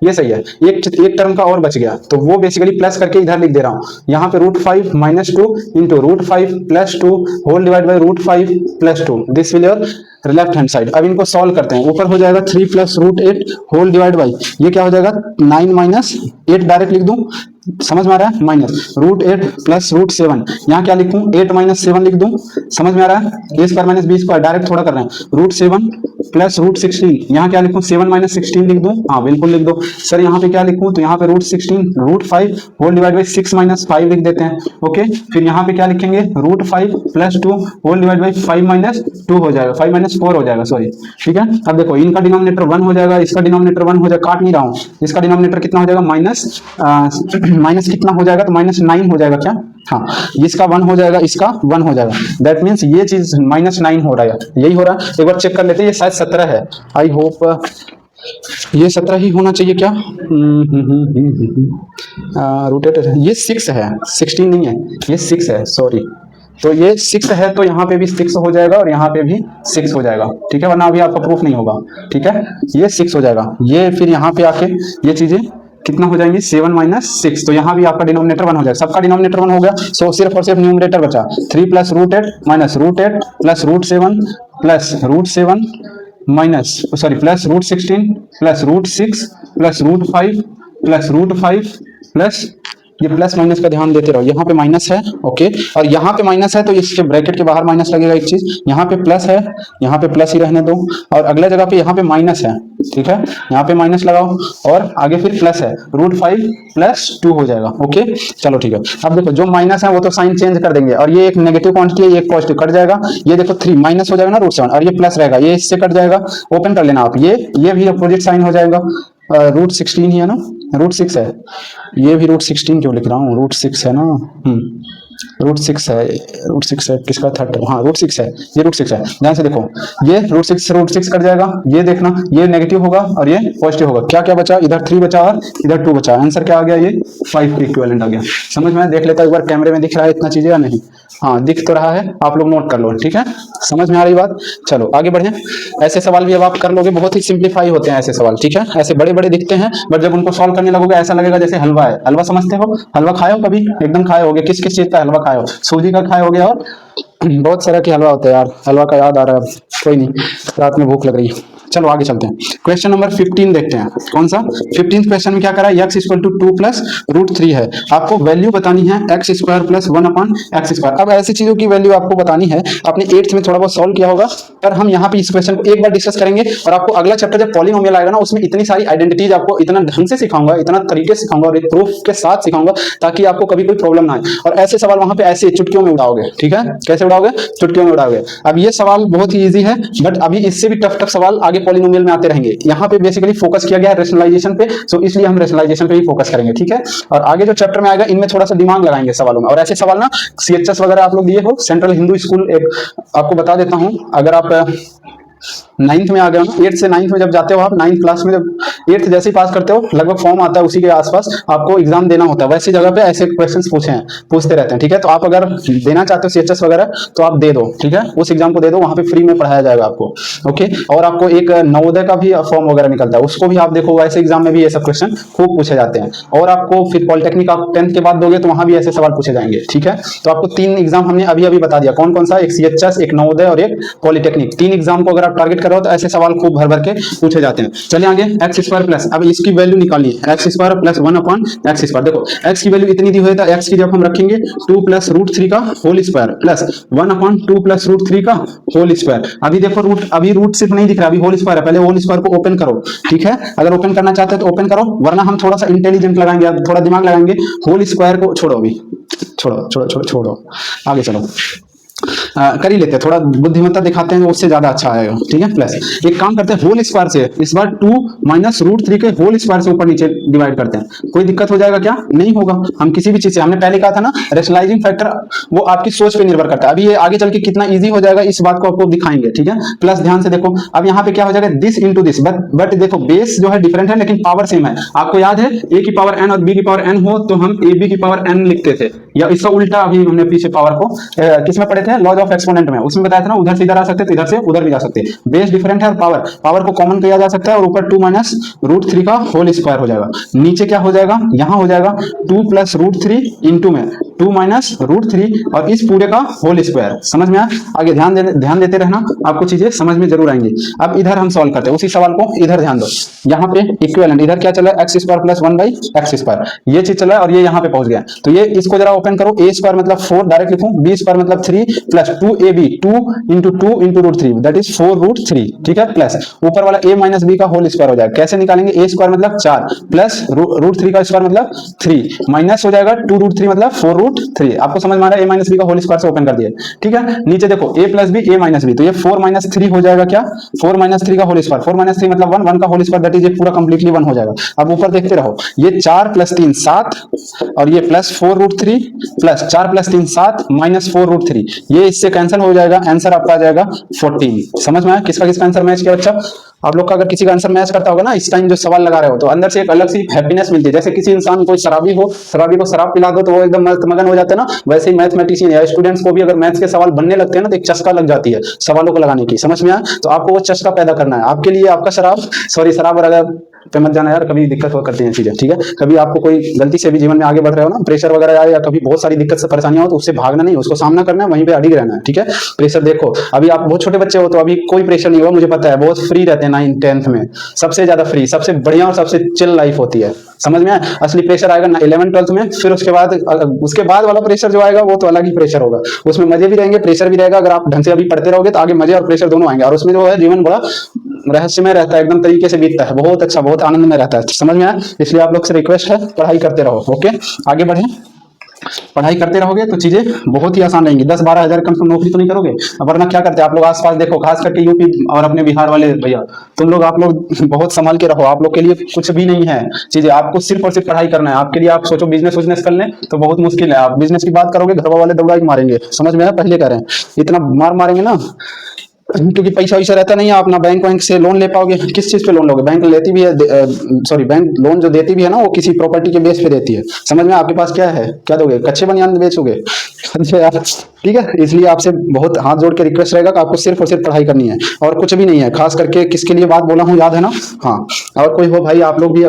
ये सही है। एक टर्म का और बच गया, तो वो बेसिकली प्लस करके इधर लिख दे रहा हूं, यहाँ पे √5 - 2 into √5 + 2 whole divide by √5 + 2, this will your left hand side. अब इनको सॉल्व करते हैं, ऊपर हो जाएगा 3 + √8 होल डिवाइड बाई, ये क्या हो जाएगा 9 - 8 डायरेक्ट लिख दूं, समझ में आ रहा है, माइनस √8 + √7, यहाँ क्या लिखूं 8 - 7 लिख दूं, समझ में आ रहा है, a² - b² डायरेक्ट थोड़ा कर रहे हैं, √7 + √16, यहाँ क्या लिखूं 7 - 16 लिख दूं, हाँ बिल्कुल लिख दो सर। यहाँ पे क्या लिखूं, तो यहाँ पे √16 √5 होल डिवाइड बाई 6 - 5 लिख देते हैं, ओके। फिर यहाँ पे क्या लिखेंगे √5 + 2 होल डिवाइड बाई 5 - 2 हो जाएगा, 5 - 4 हो जाएगा, सॉरी, ठीक है। अब देखो इनका डिनोमिनेटर 1 हो जाएगा, इसका डिनोमिनेटर 1 हो जाएगा, काट नहीं रहा हूँ, इसका डिनोमिनेटर कितना हो जाएगा माइनस कितना हो जाएगा, तो -9 हो जाएगा क्या, हाँ, इसका 1 हो जाएगा, इसका 1 हो जाएगा, दैट मीन्स ये चीज -9 हो रहा है, यही हो रहा है। एक बार चेक कर लेते हैं, ये शायद 17 है, आई होप ये 17 ही होना चाहिए क्या, रोटेटर ये 6 है, 16 नहीं है, ये 6 है, सॉरी तो ये 6 है तो यहाँ पे भी 6 हो जाएगा और यहाँ पे भी 6 हो जाएगा, ठीक है, वरना अभी आपका प्रूफ नहीं होगा, ठीक है। ये 6 हो जाएगा, ये फिर यहाँ पे आके ये चीजें कितना हो जाएंगे 7 माइनस 6, तो यहाँ भी आपका डिनोमिनेटर 1 हो जाएगा, सबका डिनोमिनेटर 1 हो गया। सो सिर्फ और सिर्फ न्यूमरेटर बचा 3 plus root 8 minus root 8 plus root 7 plus root 7 minus sorry plus root 16 plus root 6 plus root 5 plus root 5 plus ये प्लस माइनस का ध्यान देते रहो, यहाँ पे माइनस है, ओके, और यहाँ पे माइनस है तो इसके ब्रैकेट के बाहर माइनस लगेगा एक चीज, यहाँ पे प्लस है, यहाँ पे प्लस ही रहने दो, और अगले जगह पे यहाँ पे माइनस है, ठीक है, यहाँ पे माइनस लगाओ और आगे फिर प्लस है, रूट 5 प्लस 2 हो जाएगा, ओके। चलो ठीक है, अब देखो जो माइनस है वो तो साइन चेंज कर देंगे, और ये एक नेगेटिव क्वांटिटी है, ये एक पॉजिटिव कट जाएगा, ये देखो 3 माइनस हो जाएगा ना रूट 7, और ये प्लस रहेगा, ये इससे कट जाएगा, ओपन कर लेना आप, ये भी अपोजिट साइन हो जाएगा, रूट 16 ही है ना, रूट 6 है, ये भी रूट 16 क्यों लिख रहा हूँ, रूट 6 है ना, रूट 6 है, रूट 6 है किसका, 3 हाँ रूट 6 है, ये रूट 6 है, ध्यान से देखो, ये रूट 6 कट जाएगा, ये देखना ये नेगेटिव होगा और ये पॉजिटिव होगा, क्या क्या बचा, इधर 3 बचा और इधर 2 बचा, आंसर क्या आ गया, ये 5 के इक्विवेलेंट आ गया। समझ में देख लेता एक बार कैमरे में दिख रहा है इतना चीजें या नहीं, हाँ दिख तो रहा है, आप लोग नोट कर लो, ठीक है, समझ में आ रही बात। चलो आगे बढ़े, ऐसे सवाल भी अब आप कर लोगे, बहुत ही सिंप्लीफाई होते हैं ऐसे सवाल, ठीक है, ऐसे बड़े बड़े दिखते हैं बट जब उनको सॉल्व करने लगोगे ऐसा लगेगा जैसे हलवा है, हलवा समझते हो, हलवा खाए हो कभी, एकदम खाए होगे, किस किस चीज का हलवा खाए हो, सूजी का खाए होगे और बहुत सारा के हलवा होता है यार, हलवा का याद आ रहा है, कोई नहीं, रात में भूख लग रही है। चलो आगे चलते हैं, क्वेश्चन नंबर 15 देखते हैं, कौन सा 15 क्वेश्चन में क्या करा है, x equal to 2 plus root 3 है, आपको वैल्यू बतानी है x square plus 1 upon x square. अब ऐसी चीजों की वैल्यू आपको बतानी है, आपने 8th में थोड़ा बहुत सॉल्व किया होगा, पर हम यहाँ पे इस क्वेश्चन को एक बार डिस्कस करेंगे और आपको अगला चैप्टर जब पॉलिनोमियल आएगा ना उसमें इतनी सारी आइडेंटिटीज आपको इतना ढंग से सिखाऊंगा, इतना तरीके से सिखाऊंगा और एक प्रूफ के साथ सिखाऊंगा ताकि आपको कभी कोई प्रॉब्लम ना आए, और ऐसे सवाल वहां पे ऐसे चुटकियों में उड़ाओगे, ठीक है, कैसे उड़ाओगे, चुटकियों में उड़ाओगे। अब ये सवाल बहुत ही ईजी है बट अभी इससे भी टफ सवाल आगे पॉलिनोमियल में आते रहेंगे, यहाँ पे बेसिकली फोकस किया गया है रेशनलाइजेशन पे, सो इसलिए हम रेशनलाइजेशन पे ही फोकस करेंगे, ठीक है, और आगे जो चैप्टर में आएगा इनमें थोड़ा सा दिमाग लगाएंगे सवालों में, और ऐसे सवाल ना सीएचएस वगैरह आप लोग दिए हो, सेंट्रल हिंदू स्कूल, एक आपको बता देता हूं, अगर आप 9th में आ गए हो ना, 8th से 9th में जब जाते हो आप, 9th क्लास में जब 8th जैसे ही पास करते हो लगभग फॉर्म आता है उसी के आसपास आपको एग्जाम देना होता है, वैसी जगह पे ऐसे क्वेश्चंस पूछते रहते हैं, ठीक है, तो आप अगर देना चाहते हो सीएचएस वगैरह तो आप दे दो, ठीक है, उस एग्जाम को दे दो, वहां पे फ्री में पढ़ाया जाएगा आपको, ओके। और आपको एक नवोदय का भी फॉर्म वगैरह निकलता है, उसको भी आप देखो, वैसे एग्जाम में भी ये सब क्वेश्चन खूब पूछे जाते हैं, और आपको फिर पॉलिटेक्निक आप 10th के बाद दोगे तो वहां भी ऐसे सवाल पूछे जाएंगे, ठीक है। तो आपको 3 एग्जाम हमने अभी अभी बता दिया, कौन कौन सा, एक सीएचएस, एक नवोदय और एक पॉलिटेक्निक, 3 एग्जाम को अगर आप टारगेट कर रहे हो तो ऐसे सवाल खूब भर भर के पूछे जाते हैं। चलिए आगे, एक्स स्क्वायर प्लस, अब इसकी वैल्यू निकालनी है, x square plus 1 upon x square, देखो एक्स की वैल्यू इतनी दी हुई है, एक्स की जब हम रखेंगे 2 प्लस रूट 3 का whole square plus 1 upon 2 plus root 3 का होल स्क्वायर। अभी देखो रूट, अभी रूट सिर्फ नहीं दिख रहा, अभी होल स्क्वायर है, पहले होल स्क्वायर को ओपन करो, ठीक है, अगर ओपन करना चाहते हैं तो ओपन करो, वरना हम थोड़ा सा इंटेलिजेंट लगाएंगे, थोड़ा दिमाग लगाएंगे, होल स्क्वायर को छोड़ो, अभी छोड़ो, आगे चलो, कर ही लेते हैं, थोड़ा बुद्धिमत्ता दिखाते हैं, उससे ज्यादा अच्छा आएगा, ठीक है। प्लस एक काम करते हैं, होल स्क्वायर से इस बार 2 माइनस रूट 3 के होल स्क्वायर से ऊपर नीचे डिवाइड करते हैं, कोई दिक्कत हो जाएगा क्या, नहीं होगा। हम किसी भी चीज से, हमने पहले कहा था ना रेशनलाइजिंग फैक्टर वो आपकी सोच पे निर्भर करता है, अभी ये आगे चल के कितना इजी हो जाएगा इस बात को आपको दिखाएंगे, ठीक है। प्लस ध्यान से देखो, अब यहाँ पे क्या हो जाएगा, दिस इंटू दिस, बट देखो बेस जो है डिफरेंट है लेकिन पावर सेम है। आपको याद है a की पावर n और b की पावर n हो तो हम ab की पावर n लिखते थे, या इसका उल्टा अभी हमने पीछे पावर को किसमें पढ़े थे, लॉज ऑफ एक्सपोनेंट में, उसमें बताया था ना, उधर से इधर आ सकते तो इधर से उधर भी जा सकते, बेस डिफरेंट है और पावर को कॉमन किया जा सकता है, और ऊपर 2 माइनस रूट 3 का होल स्क्वायर हो जाएगा, नीचे क्या हो जाएगा, यहां हो जाएगा 2 प्लस रूट 3 इंटू में 2 माइनस रूट 3 और इस पूरे का होल स्क्वायर। समझ में आया, आगे ध्यान देते रहना, आपको चीजें समझ में जरूर आएंगी। अब इधर हम सॉल्व करते हैं उसी सवाल को, इधर ध्यान दो, यहाँ पे इक्विवेलेंट, इधर क्या चला है, x square plus 1 by x square, ये चीज चला है और ये यहाँ पे पहुंच गया, तो ये इसको जरा ओपन करो, ए स्क्वायर मतलब 4 डायरेक्ट लिखूं, बी स्क्वायर मतलब 3 plus 2ab 2 into root 3 that is 4 root 3, ठीक है, प्लस ऊपर वाला a माइनस b का होल स्क्वायर हो जाएगा, कैसे निकालेंगे, a स्क्वायर मतलब 4 प्लस रूट 3 का स्क्वायर मतलब 3 माइनस हो जाएगा 2 रूट 3 मतलब 4 रूट 3। आपको समझ में आ रहा है, a माइनस b का होल स्क्वायर से ओपन कर दिया, ठीक है। नीचे देखो a plus b a minus b, तो ये 4 माइनस 3 हो जाएगा, क्या 4 माइनस 3 का होल स्क्वायर, 4 माइनस 3 मतलब 1 का होल स्क्वायर दैट इज ये पूरा कंप्लीटली 1 हो जाएगा। अब ऊपर देखते रहो, ये 4 प्लस 3 7 और ये plus 4 root 3 plus 4 plus 3 7 minus 4 root 3, ये इससे कैंसिल हो जाएगा, आंसर आपका आ जाएगा 14। समझ में आया किसका किसका आंसर मैच किया बच्चा? आप लोग का अगर किसी का आंसर मैच करता होगा ना इस टाइम जो सवाल लगा रहे हो, तो अंदर से एक अलग सी हैप्पीनेस मिलती है। जैसे किसी इंसान कोई शराबी हो, शराबी को शराब पिला दो तो वो एकदम मस्त मगन हो जाते हैं ना, वैसे ही मैथमेटिशियन या स्टूडेंट्स को भी अगर मैथ्स के सवाल बनने लगते हैं ना तो एक चस्का लग जाती है सवालों को लगाने की। समझ में आया? तो आपको वो चस्का पैदा करना है। आपके लिए आपका शराब वगैरह पे मत जाना यार, कभी दिक्कत हो करती हैं चीजें, ठीक है? कभी आपको कोई गलती से भी जीवन में आगे बढ़ रहे हो ना, प्रेशर वगैरह आए या कभी बहुत सारी दिक्कत से परेशानियां हो तो उससे भागना नहीं, उसको सामना करना है, वहीं पे अडिग रहना है, ठीक है? प्रेशर देखो, अभी आप बहुत छोटे बच्चे हो तो अभी कोई प्रेशर नहीं होगा, मुझे पता है, बहुत फ्री रहते हैं 9th 10th में, सबसे ज्यादा फ्री, सबसे बढ़िया और सबसे चिल लाइफ होती है। समझ में आया? असली प्रेशर आएगा 11th 12th में, फिर उसके बाद वाला प्रेशर जो आएगा वो तो अलग ही प्रेशर होगा। उसमें मजे भी रहेंगे, प्रेशर भी रहेगा। अगर आप ढंग से अभी पढ़ते रहोगे तो आगे मजे और प्रेशर दोनों आएंगे, और उसमें जो है जीवन बड़ा रहस्यमय रहता है, एकदम तरीके से बीतता है, बहुत अच्छा, बहुत आनंद में रहता है। समझ में आया? इसलिए आप लोग से रिक्वेस्ट है पढ़ाई करते रहो। ओके, आगे बढ़े। पढ़ाई करते रहोगे तो चीजें बहुत ही आसान रहेंगी। 10-12 हजार कम नौकरी तो नहीं करोगे, वरना क्या करते हैं आप लोग आसपास देखो, खास करके यूपी और अपने बिहार वाले भैया, आप लोग बहुत संभाल के रहो। आप लोग के लिए कुछ भी नहीं है चीजें, आपको सिर्फ और सिर्फ पढ़ाई करना है। आपके लिए आप सोचो बिजनेस कर लें तो बहुत मुश्किल है। आप बिजनेस की बात करोगे घर वाले दौड़ा के मारेंगे। समझ में आया? पहले कह रहे हैं इतना मारेंगे ना, क्योंकि पैसा वैसा रहता नहीं है, आप ना बैंक से लोन ले पाओगे। किस चीज पे लोन लोगे? बैंक लेती भी है, सॉरी बैंक लोन जो देती भी है ना वो किसी प्रॉपर्टी के बेस पे देती है। समझ में? आपके पास क्या है, क्या दोगे? कच्चे बनियान बेचोगे? अच्छा यार, ठीक है। इसलिए आपसे बहुत हाथ जोड़ के रिक्वेस्ट रहेगा कि आपको सिर्फ और सिर्फ पढ़ाई करनी है और कुछ भी नहीं है। खास करके किसके लिए बात बोला हूँ याद है ना? हाँ, और कोई हो भाई, आप लोग भी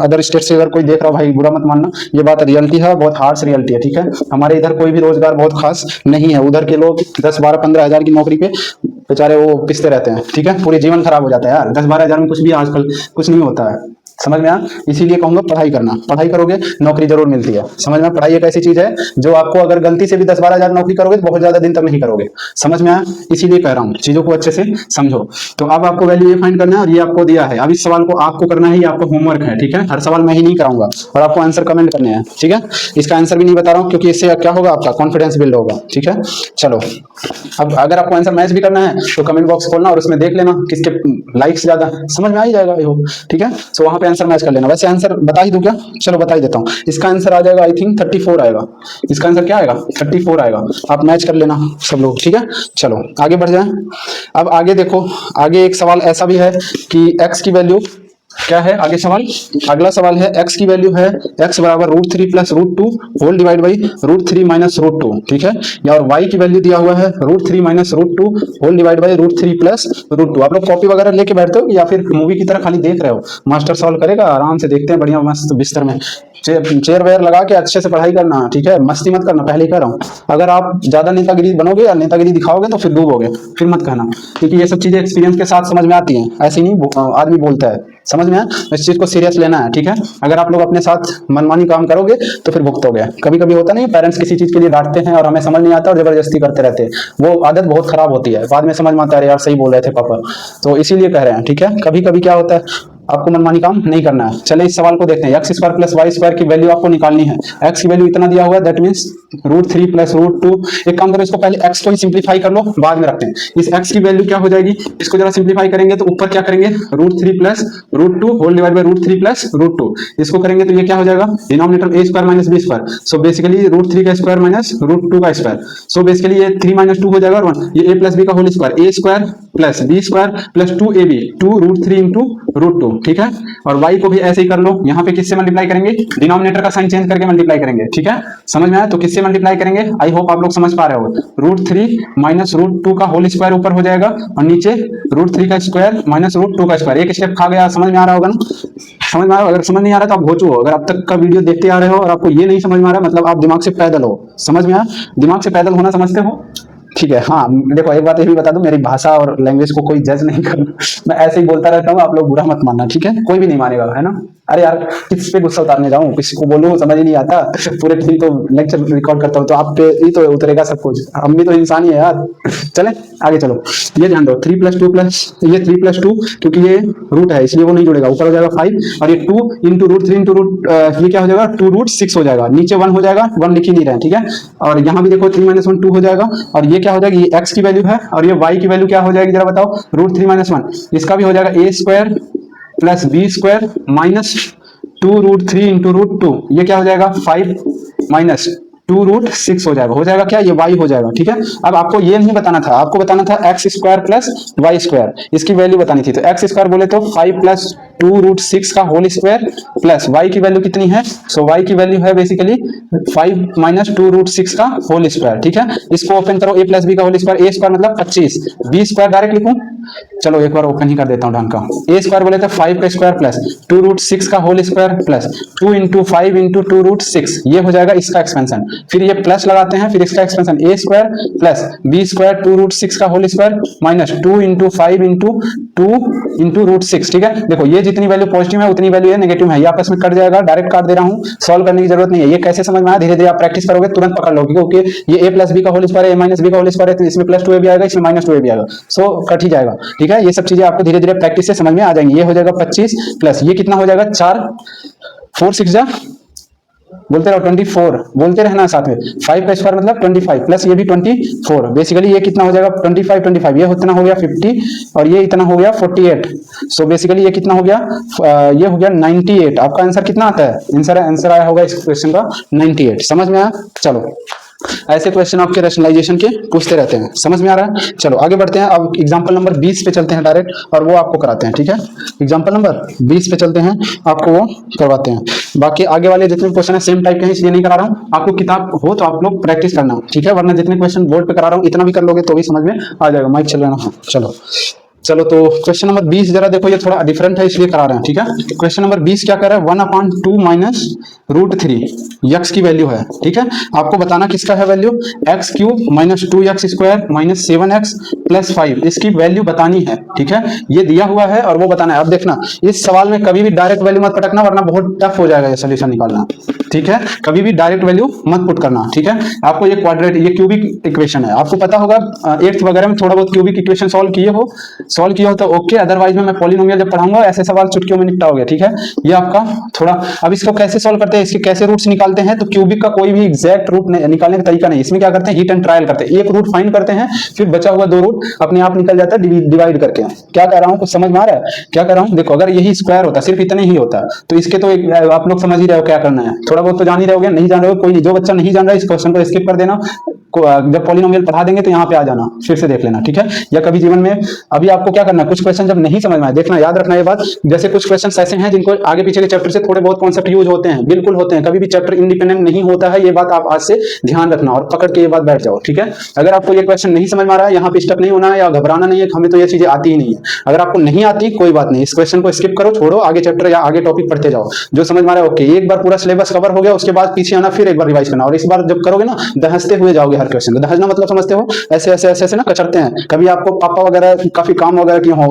अदर स्टेट से अगर कोई देख रहा हो भाई, बुरा मत मानना, ये बात रियलिटी है, बहुत हार्श रियलिटी है, ठीक है? हमारे इधर कोई भी रोजगार बहुत खास नहीं है। उधर के लोग 10-12-15 हजार की नौकरी पे बेचारे वो पिसते रहते हैं, ठीक है? पूरे जीवन खराब हो जाता है यार। 10-12 हजार में कुछ भी आजकल कुछ नहीं होता है। समझ में आया? इसीलिए कहूंगा पढ़ाई करना, पढ़ाई करोगे नौकरी जरूर मिलती है। समझ में? पढ़ाई एक ऐसी चीज है जो आपको अगर गलती से भी 10-12 हजार नौकरी करोगे तो बहुत ज्यादा दिन तक नहीं करोगे। समझ में आया? इसीलिए कह रहा हूँ चीजों को अच्छे से समझो। तो अब आपको वैल्यू ये फाइंड करना है और ये आपको दिया है। अब इस सवाल को आपको करना है, ये आपको होमवर्क है, ठीक है? हर सवाल मैं ही नहीं कराऊंगा और आपको आंसर कमेंट करने हैं, ठीक है? इसका आंसर भी नहीं बता रहा हूँ क्योंकि इससे क्या होगा, आपका कॉन्फिडेंस बिल्ड होगा, ठीक है? चलो, अब अगर आपको आंसर मैच भी करना है तो कमेंट बॉक्स खोलना और उसमें देख लेना किसके लाइक्स ज्यादा, समझ में आ ही जाएगा, ठीक है? तो वहां पे आंसर मैच कर लेना। वैसे आंसर बता ही दूं क्या? चलो बता ही देता हूँ। इसका आंसर आ जाएगा आई थिंक 34 आएगा। इसका आंसर क्या आएगा? 34 आएगा। आप मैच कर लेना सब लोग, ठीक है? चलो आगे बढ़ जाएं। अब आगे देखो, आगे एक सवाल ऐसा भी है कि x की वैल्यू क्या है? आगे सवाल, अगला सवाल है x की वैल्यू है x बराबर √3 + √2 होल डिवाइड बाई √3 - √2, ठीक है? या और y की वैल्यू दिया हुआ है √3 - √2 होल डिवाइड बाई √3 + √2। आप लोग कॉपी वगैरह लेके बैठते हो या फिर मूवी की तरह खाली देख रहे हो? मास्टर सॉल्व करेगा, आराम से देखते हैं, बढ़िया मस्त बिस्तर में चेयर वेयर लगा के अच्छे से पढ़ाई करना, ठीक है? मस्ती मत करना, पहले ही कह रहा हूँ। अगर आप ज्यादा नेतागिरी बनोगे या नेतागिरी दिखाओगे तो फिर डूबोगे, फिर मत कहना, क्योंकि ये सब चीजें एक्सपीरियंस के साथ समझ में आती हैं। ऐसे नहीं आदमी बोलता है, समझ में आया? इस चीज को सीरियस लेना है, ठीक है? अगर आप लोग अपने साथ मनमानी काम करोगे तो फिर भुगतोगे। कभी कभी होता नहीं, पेरेंट्स किसी चीज के लिए डांटते हैं और हमें समझ नहीं आता और जबरदस्ती करते रहते हैं, वो आदत बहुत खराब होती है। बाद में समझ में आता है यार सही बोल रहे थे पापा, तो इसीलिए कह रहे हैं, ठीक है? कभी कभी क्या होता है, आपको मनमानी काम नहीं करना है। चले इस सवाल को देखते हैं। x² + y² की वैल्यू आपको निकालनी है। x की वैल्यू इतना दिया हुआ है, दैट मींस √3 + √2। एक काम करो, इसको पहले x को ही सिंपलीफाई कर लो, बाद में रखते हैं। इस x की वैल्यू क्या हो जाएगी, इसको जरा सिंपलीफाई करेंगे तो ऊपर क्या करेंगे, √3 + √2 होल डिवाइड बाय √3 + √2। इसको करेंगे तो ये क्या हो जाएगा, denominator a² - b²। So basically √3 का स्क्वायर माइनस √2 का स्क्वायर। सो बेसिकली ये 3 - 2 हो जाएगा और 1, ये a + b का whole square, a² + b² + 2ab, 2 √3 × √2, ठीक है? और y को भी ऐसे ही कर लो। यहाँ पे किससे मल्टीप्लाई करेंगे, डिनोमिनेटर का साइन चेंज करके मल्टीप्लाई करेंगे, ठीक है? समझ में आया? तो किससे मल्टीप्लाई करेंगे, आई होप आप लोग समझ पा रहे हो। √3 - √2 का होल स्क्वायर ऊपर हो जाएगा और नीचे √3 का स्क्वायर माइनस √2 का स्क्वायर। एक स्टेप खा गया, समझ में आ रहा होगा ना? समझ में आ रहा? अगर समझ नहीं आ रहा तो आप घोचो। अगर अब तक का वीडियो देखते आ रहे हो और आपको ये नहीं समझ में आ रहा, मतलब आप दिमाग से पैदल हो। समझ में आया? दिमाग से पैदल होना समझते हो, ठीक है? हाँ, देखो एक बात ये भी बता दूं, मेरी भाषा और लैंग्वेज को कोई जज नहीं करना, मैं ऐसे ही बोलता रहता हूँ, आप लोग बुरा मत मानना, ठीक है? कोई भी नहीं मानेगा, है ना? अरे यार, किस पे गुस्सा उतारने जाऊं, किसी को बोलूं समझ ही नहीं आता, पूरे दिन तो लेक्चर रिकॉर्ड करता हूं तो आप पे ही तो उतरेगा सब कुछ, हम भी तो इंसान ही है यार। चले आगे चलो, ये ध्यान दो 3 + 2 ये 3 + 2 क्योंकि ये रूट है इसलिए वो नहीं जुड़ेगा, ऊपर हो जाएगा 5 और ये 2 × √3 × ये क्या हो जाएगा 2 √6 हो जाएगा, नीचे 1 हो जाएगा, 1 लिख ही नहीं रहे, ठीक है? और यहाँ भी देखो 3 - 1 2 हो जाएगा और ये क्या हो जाएगी, ये x की वैल्यू है और ये y की वैल्यू क्या हो जाएगी जरा बताओ, √3 - 1, इसका भी हो जाएगा a² + b² - 2 √3 × √2, ये क्या हो जाएगा 5 - 2√6 हो जाएगा क्या, ये y हो जाएगा। ठीक है, अब आपको ये नहीं बताना था, आपको बताना था x square plus y square, इसकी वैल्यू बतानी थी। तो x स्क्वायर बोले तो 5 प्लस 2√6 का होल स्क्वायर प्लस y की वैल्यू कितनी है, सो y की वैल्यू है बेसिकली 5 माइनस 2√6 का होल स्क्वायर। ठीक है, इसको ओपन करो, a प्लस बी का होल स्क्वायर, a स्क्वायर मतलब 25, b स्क्वायर डायरेक्ट लिखूं, चलो एक बार ओपन ही कर देता हूं ढंग का। a स्क्वायर बोले तो 5 का स्क्वायर प्लस 2√6 का whole square plus 2 into 5 into 2√6, ये हो जाएगा इसका एक्सपेंशन। फिर ये प्लस लगाते हैं, फिर इसका expansion a square plus b square 2√6 का whole square minus 2 into 5 into 2 into √6। ठीक है, देखो ये जितनी वैल्यू पॉजिटिव है उतनी वैल्यू है नेगेटिव है, ये आपस में कट जाएगा, डायरेक्ट काट दे रहा हूं, सॉल्व करने की जरूरत नहीं है। ये कैसे समझ में आया, धीरे धीरे आप प्रैक्टिस करोगे तुरंत पकड़ लोगे, क्योंकि ये a प्लस बी का होल स्क्वायर है, a माइनस बी का होल स्क्वायर है, तो इसमें प्लस 2a भी आएगा, इसमें माइनस 2a भी आएगा, सो कट ही जाएगा। ठीक है, ये सब चीजें आपको धीरे धीरे प्रैक्टिस से समझ में आ जाएंगी। ये हो जाएगा 25 प्लस ये कितना हो जाएगा 4, 4 6 जा बोलते रहो 24, बोलते रहना साथ में, 5 का स्क्वायर मतलब 25 प्लस ये भी 24, बेसिकली ये कितना हो जाएगा 25, ये इतना हो गया 50 और ये इतना हो गया 48, सो बेसिकली ये कितना हो गया, ये हो गया 98। आपका आंसर कितना आता है, आंसर आया होगा इस क्वेश्चन का 98। समझ में आया, चलो ऐसे क्वेश्चन आपके रैशनलाइजेशन के पूछते रहते हैं, समझ में आ रहा है। चलो आगे बढ़ते हैं, अब एग्जांपल नंबर 20 पे चलते हैं डायरेक्ट, और वो आपको कराते हैं। ठीक है, एग्जांपल नंबर 20 पे चलते हैं, आपको वो करवाते हैं। बाकी आगे वाले जितने क्वेश्चन है सेम टाइप के हैं, इसलिए नहीं करा रहा हूँ, आपको किताब हो तो आप लोग प्रैक्टिस करना। ठीक है, वरना जितने क्वेश्चन बोर्ड पे करा रहा हूँ इतना भी कर लोगे तो भी समझ में आ जाएगा। माइक चल रहा है, चलो तो क्वेश्चन नंबर 20 जरा देखो, ये थोड़ा डिफरेंट है इसलिए करा रहे हैं। ठीक है, क्वेश्चन नंबर 20 क्या कर रहा है, 1/2 माइनस √3 यक्स की वैल्यू है। ठीक है, आपको बताना किसका है value, x cube minus 2x square minus 7x plus 5, इसकी वैल्यू बतानी है। ठीक है, ये दिया हुआ है और वो बताना है। अब देखना इस सवाल में कभी भी डायरेक्ट वैल्यू मत पटकना, वरना बहुत टफ हो जाएगा ये सोल्यूशन निकालना। ठीक है, कभी भी डायरेक्ट वैल्यू मत पुट करना। ठीक है, आपको ये क्वाड्रेट, ये क्यूबिक इक्वेशन है, आपको पता होगा 8th वगैरह में थोड़ा बहुत क्यूबिक इक्वेशन सॉल्व किए हो तो ओके, अदरवाइज में मैं पॉलिनोमियल जब पढ़ाऊंगा ऐसे सवाल चुटकियों में निपटाओगे। ठीक है, ये आपका थोड़ा, अब इसको कैसे सॉल्व करते हैं, इसके कैसे रूट्स निकालते हैं, तो क्यूबिक का कोई भी एग्जैक्ट रूट निकालने का तरीका नहीं, इसमें क्या करते हैं, हीट एंड ट्रायल करते हैं, एक रूट फाइंड करते हैं, फिर बचा हुआ 2 रूट अपने आप निकल जाता है डिवाइड करके। क्या कह रहा हूं, कुछ समझ में आ रहा है क्या कह रहा हूं, देखो अगर यही स्क्वायर होता, सिर्फ इतने ही होता, तो इसके तो आप लोग समझ ही रहे हो क्या करना है, थोड़ा बहुत तो जान ही रहे होगे, नहीं जान रहे हो कोई नहीं, जो बच्चा नहीं जान रहा है इस क्वेश्चन को स्किप कर देना, जब पॉलिनोमियल पढ़ा देंगे तो यहाँ पे आ जाना, फिर से देख लेना। ठीक है, या कभी जीवन में अभी आपको क्या करना है, कुछ क्वेश्चन जब नहीं समझ में आए, देखना याद रखना ये बात, जैसे कुछ क्वेश्चन ऐसे हैं जिनको आगे पीछे के चैप्टर से थोड़े बहुत कॉन्सेप्ट यूज होते हैं, बिल्कुल होते हैं, कभी भी चैप्टर इंडिपेंडेंट नहीं होता है, ये बात आप आज से ध्यान रखना और पकड़ के ये बात बैठ जाओ। ठीक है, अगर आपको ये क्वेश्चन नहीं समझ में आ रहा है, यहाँ पे स्टक नहीं होना है या घबराना नहीं है, हमें तो ये चीजें आती ही नहीं है। अगर आपको नहीं आती कोई बात नहीं, इस क्वेश्चन को स्किप करो, छोड़ो, आगे चैप्टर या आगे टॉपिक पढ़ते जाओ, जो समझ में आ रहा है ओके, एक बार पूरा सिलेबस कवर हो गया, उसके बाद पीछे आना, फिर एक बार रिवाइज करना, और इस बार जब करोगे ना दहसते हुए जाओगे हर क्वेश्चन को। दहसना मतलब समझते हो, ऐसे ऐसे ऐसे ऐसे ना कचरते हैं। कभी आपको पापा वगैरह काफी काम वगैरह किए हो,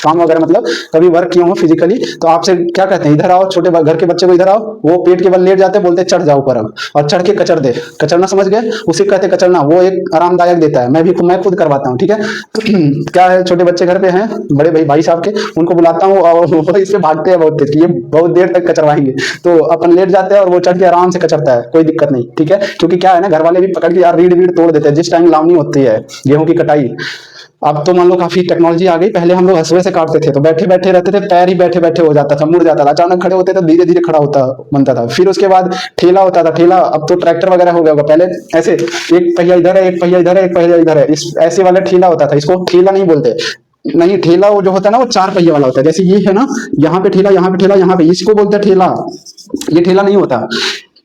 काम वगैरह मतलब कभी वर्क किए हो फिजिकली, तो आपसे क्या कहते हैं, इधर आओ, छोटे घर के बच्चे को इधर आओ, वो पेट के बल लेट जाते, बोलते चढ़ जाओ ऊपर अब, और चढ़ के कचर दे, कचरना समझ गए, उसे कहते कचरना, वो एक आरामदायक देता है, मैं खुद करवाता हूँ। ठीक है, क्या है, छोटे बच्चे घर पे हैं, बड़े भाई साहब के, उनको बुलाता हूँ और वो इससे भागते हैं बहुत तेज, ये बहुत देर तक कचरवाएंगे, तो अपन लेट जाते हैं और वो चढ़ के आराम से कचरता है, कोई दिक्कत नहीं। ठीक है, क्योंकि क्या है ना, घर वाले भी पकड़ के यार रीढ़ तोड़ देते हैं जिस टाइम लावनी होती है गेहूं की कटाई। अब तो मान लो काफी टेक्नोलॉजी आ गई, पहले हम लोग हंसुए से काटते थे, तो बैठे बैठे रहते थे, पैर ही बैठे बैठे हो जाता था, मुड़ जाता था, अचानक खड़े होते थे, धीरे धीरे खड़ा होता बनता था। फिर उसके बाद ठेला होता था, ठेला, अब तो ट्रैक्टर वगैरह हो गया होगा, पहले ऐसे एक पहिया इधर है, एक पहिया इधर है, एक पहिया इधर है, इस ऐसे वाला ठेला होता था, इसको ठेला नहीं बोलते, नहीं, ठेला वो जो होता है ना वो 4 पहिया वाला होता है, जैसे ये है ना, यहाँ पे ठेला, यहाँ पे ठेला, यहाँ पे, इसको बोलते हैं ठेला। ये ठेला नहीं होता,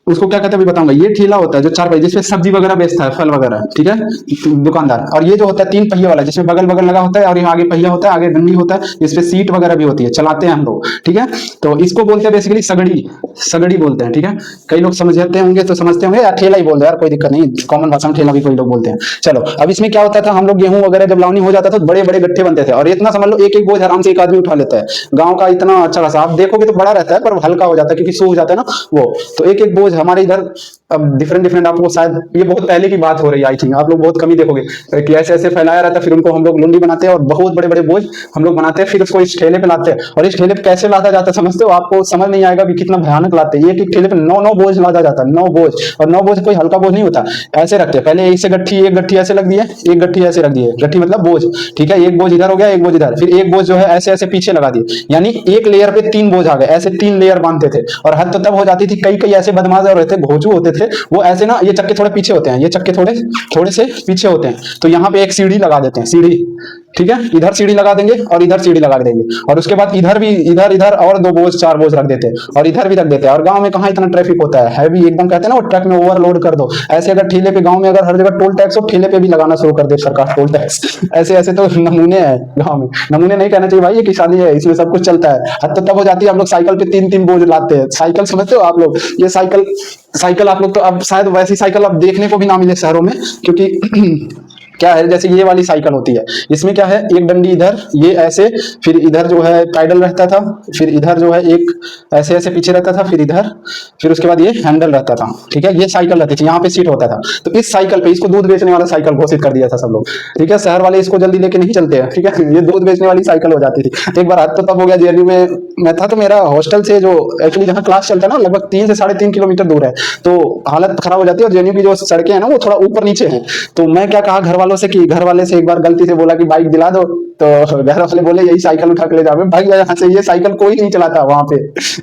उसको क्या कहते हैं अभी बताऊंगा। ये ठेला होता है जो 4 पहिए, जिसपे सब्जी वगैरह बेचता है, फल वगैरह, ठीक है, दुकानदार। और ये जो होता है 3 पहिए वाला, जिसमें बगल बगल लगा होता है और यहाँ आगे पहिया होता है, आगे डंडी होता है, इस पे सीट वगैरह भी होती है, चलाते हैं हम लोग। ठीक है, तो इसको बोलते हैं बेसिकली सगड़ी, सगड़ी बोलते हैं। ठीक है, कई लोग समझते होंगे तो समझते होंगे यार ठेला ही बोल दो यार, कोई दिक्कत नहीं, कॉमन भाषा में ठेला भी कोई लोग बोलते हैं। चलो, अब इसमें क्या होता था, हम लोग गेहूं वगैरह जब लावनी हो जाता था, बड़े बड़े गट्ठे बनते थे, और इतना समझ लो एक एक बोझ आराम से एक आदमी उठा लेता है। गाँव का इतना अच्छा खासा, आप देखोगे तो बड़ा रहता है पर हल्का हो जाता है, क्योंकि सूख जाता है ना वो, तो एक एक बोझ हमारे इधर, अब डिफरेंट आपको शायद ये बहुत पहले की बात हो रही है, आई थिंक आप लोग बहुत कम ही देखोगे कि ऐसे ऐसे फैलाया रहता है, फिर उनको हम लोग लुंडी बनाते हैं और बहुत बड़े बड़े बोझ हम लोग बनाते हैं, फिर उसको इस ठेले पे लाते हैं। और इस ठेले पे कैसे लाता जाता है समझते हो, आपको समझ नहीं आएगा कि कितना भयानक लाते हैं। एक ठेले पे 9 बोझ लादा जाता है, 9 बोझ, और 9 बोझ कोई हल्का बोझ नहीं होता। ऐसे रखते हैं पहले, एक गट्ठी ऐसे लग दी है, एक गट्ठी ऐसे रख दी है, गट्ठी मतलब बोझ, ठीक है, एक बोझ इधर हो गया, एक बोझ इधर, फिर एक बोझ जो है ऐसे ऐसे पीछे लगा दिए, यानी एक लेयर पे 3 बोझ आ गए, ऐसे 3 लेयर बांधते थे। और हद तो तब हो जाती थी, कई ऐसे बदमाश रहते, भोजू होते थे वो ऐसे ना, ये चक्के थोड़े पीछे होते हैं, ये चक्के थोड़े थोड़े से पीछे होते हैं, तो यहाँ पे एक सीढ़ी लगा देते हैं, सीढ़ी, ठीक है, इधर सीढ़ी लगा देंगे और इधर सीढ़ी लगा देंगे, और उसके बाद इधर भी, इधर इधर और 2 बोझ 4 बोझ रख देते हैं, और इधर भी रख देते हैं। और गांव में कहाँ इतना ट्रैफिक होता है भी एकदम, कहते हैं ना वो ट्रक में ओवरलोड कर दो, ऐसे अगर ठेले पे, गांव में अगर हर जगह टोल टैक्स हो, ठेले पे भी लगाना शुरू कर दे सरकार टोल टैक्स। ऐसे ऐसे तो नमूने हैं गांव में, नमूने नहीं कहना चाहिए भाई, ये किसानी है, इसमें सब कुछ चलता है। हद तो तब हो जाती है हम लोग साइकिल पे 3-3 बोझ लाते हैं, साइकिल समझते हो आप लोग, ये साइकिल, साइकिल आप लोग तो अब शायद वैसी साइकिल अब देखने को भी ना मिले शहरों में, क्योंकि क्या है, जैसे ये वाली साइकिल होती है, इसमें क्या है, एक डंडी इधर, ये ऐसे, फिर इधर जो है पैडल रहता था, फिर इधर जो है एक ऐसे ऐसे पीछे रहता था, फिर इधर, फिर उसके बाद ये हैंडल रहता था, ठीक है, ये साइकिल रहती थी, यहाँ पे सीट होता था। तो इस साइकिल पे, इसको दूध बेचने वाला साइकिल घोषित कर दिया था सब लोग, ठीक है, शहर वाले इसको जल्दी लेके नहीं चलते हैं, ठीक है, ये दूध बेचने वाली साइकिल हो जाती थी। एक बार हाथ तो तब हो गया, जेएनयू में मैं था, तो मेरा हॉस्टल से जो एक्चुअली जहाँ क्लास चलता है ना, लगभग 3 से 3.5 किलोमीटर दूर है, तो हालत खराब हो जाती है, और जेएनयू की जो सड़कें हैं ना वो थोड़ा ऊपर नीचे है। तो मैं क्या कहा घर वालों से, कि घर वाले से एक बार गलती से बोला कि बाइक दिला दो, तो घर वाले बोले यही साइकिल उठा के ले जाओ। भाई यहाँ से, ये साइकिल कोई नहीं चलाता वहां पे,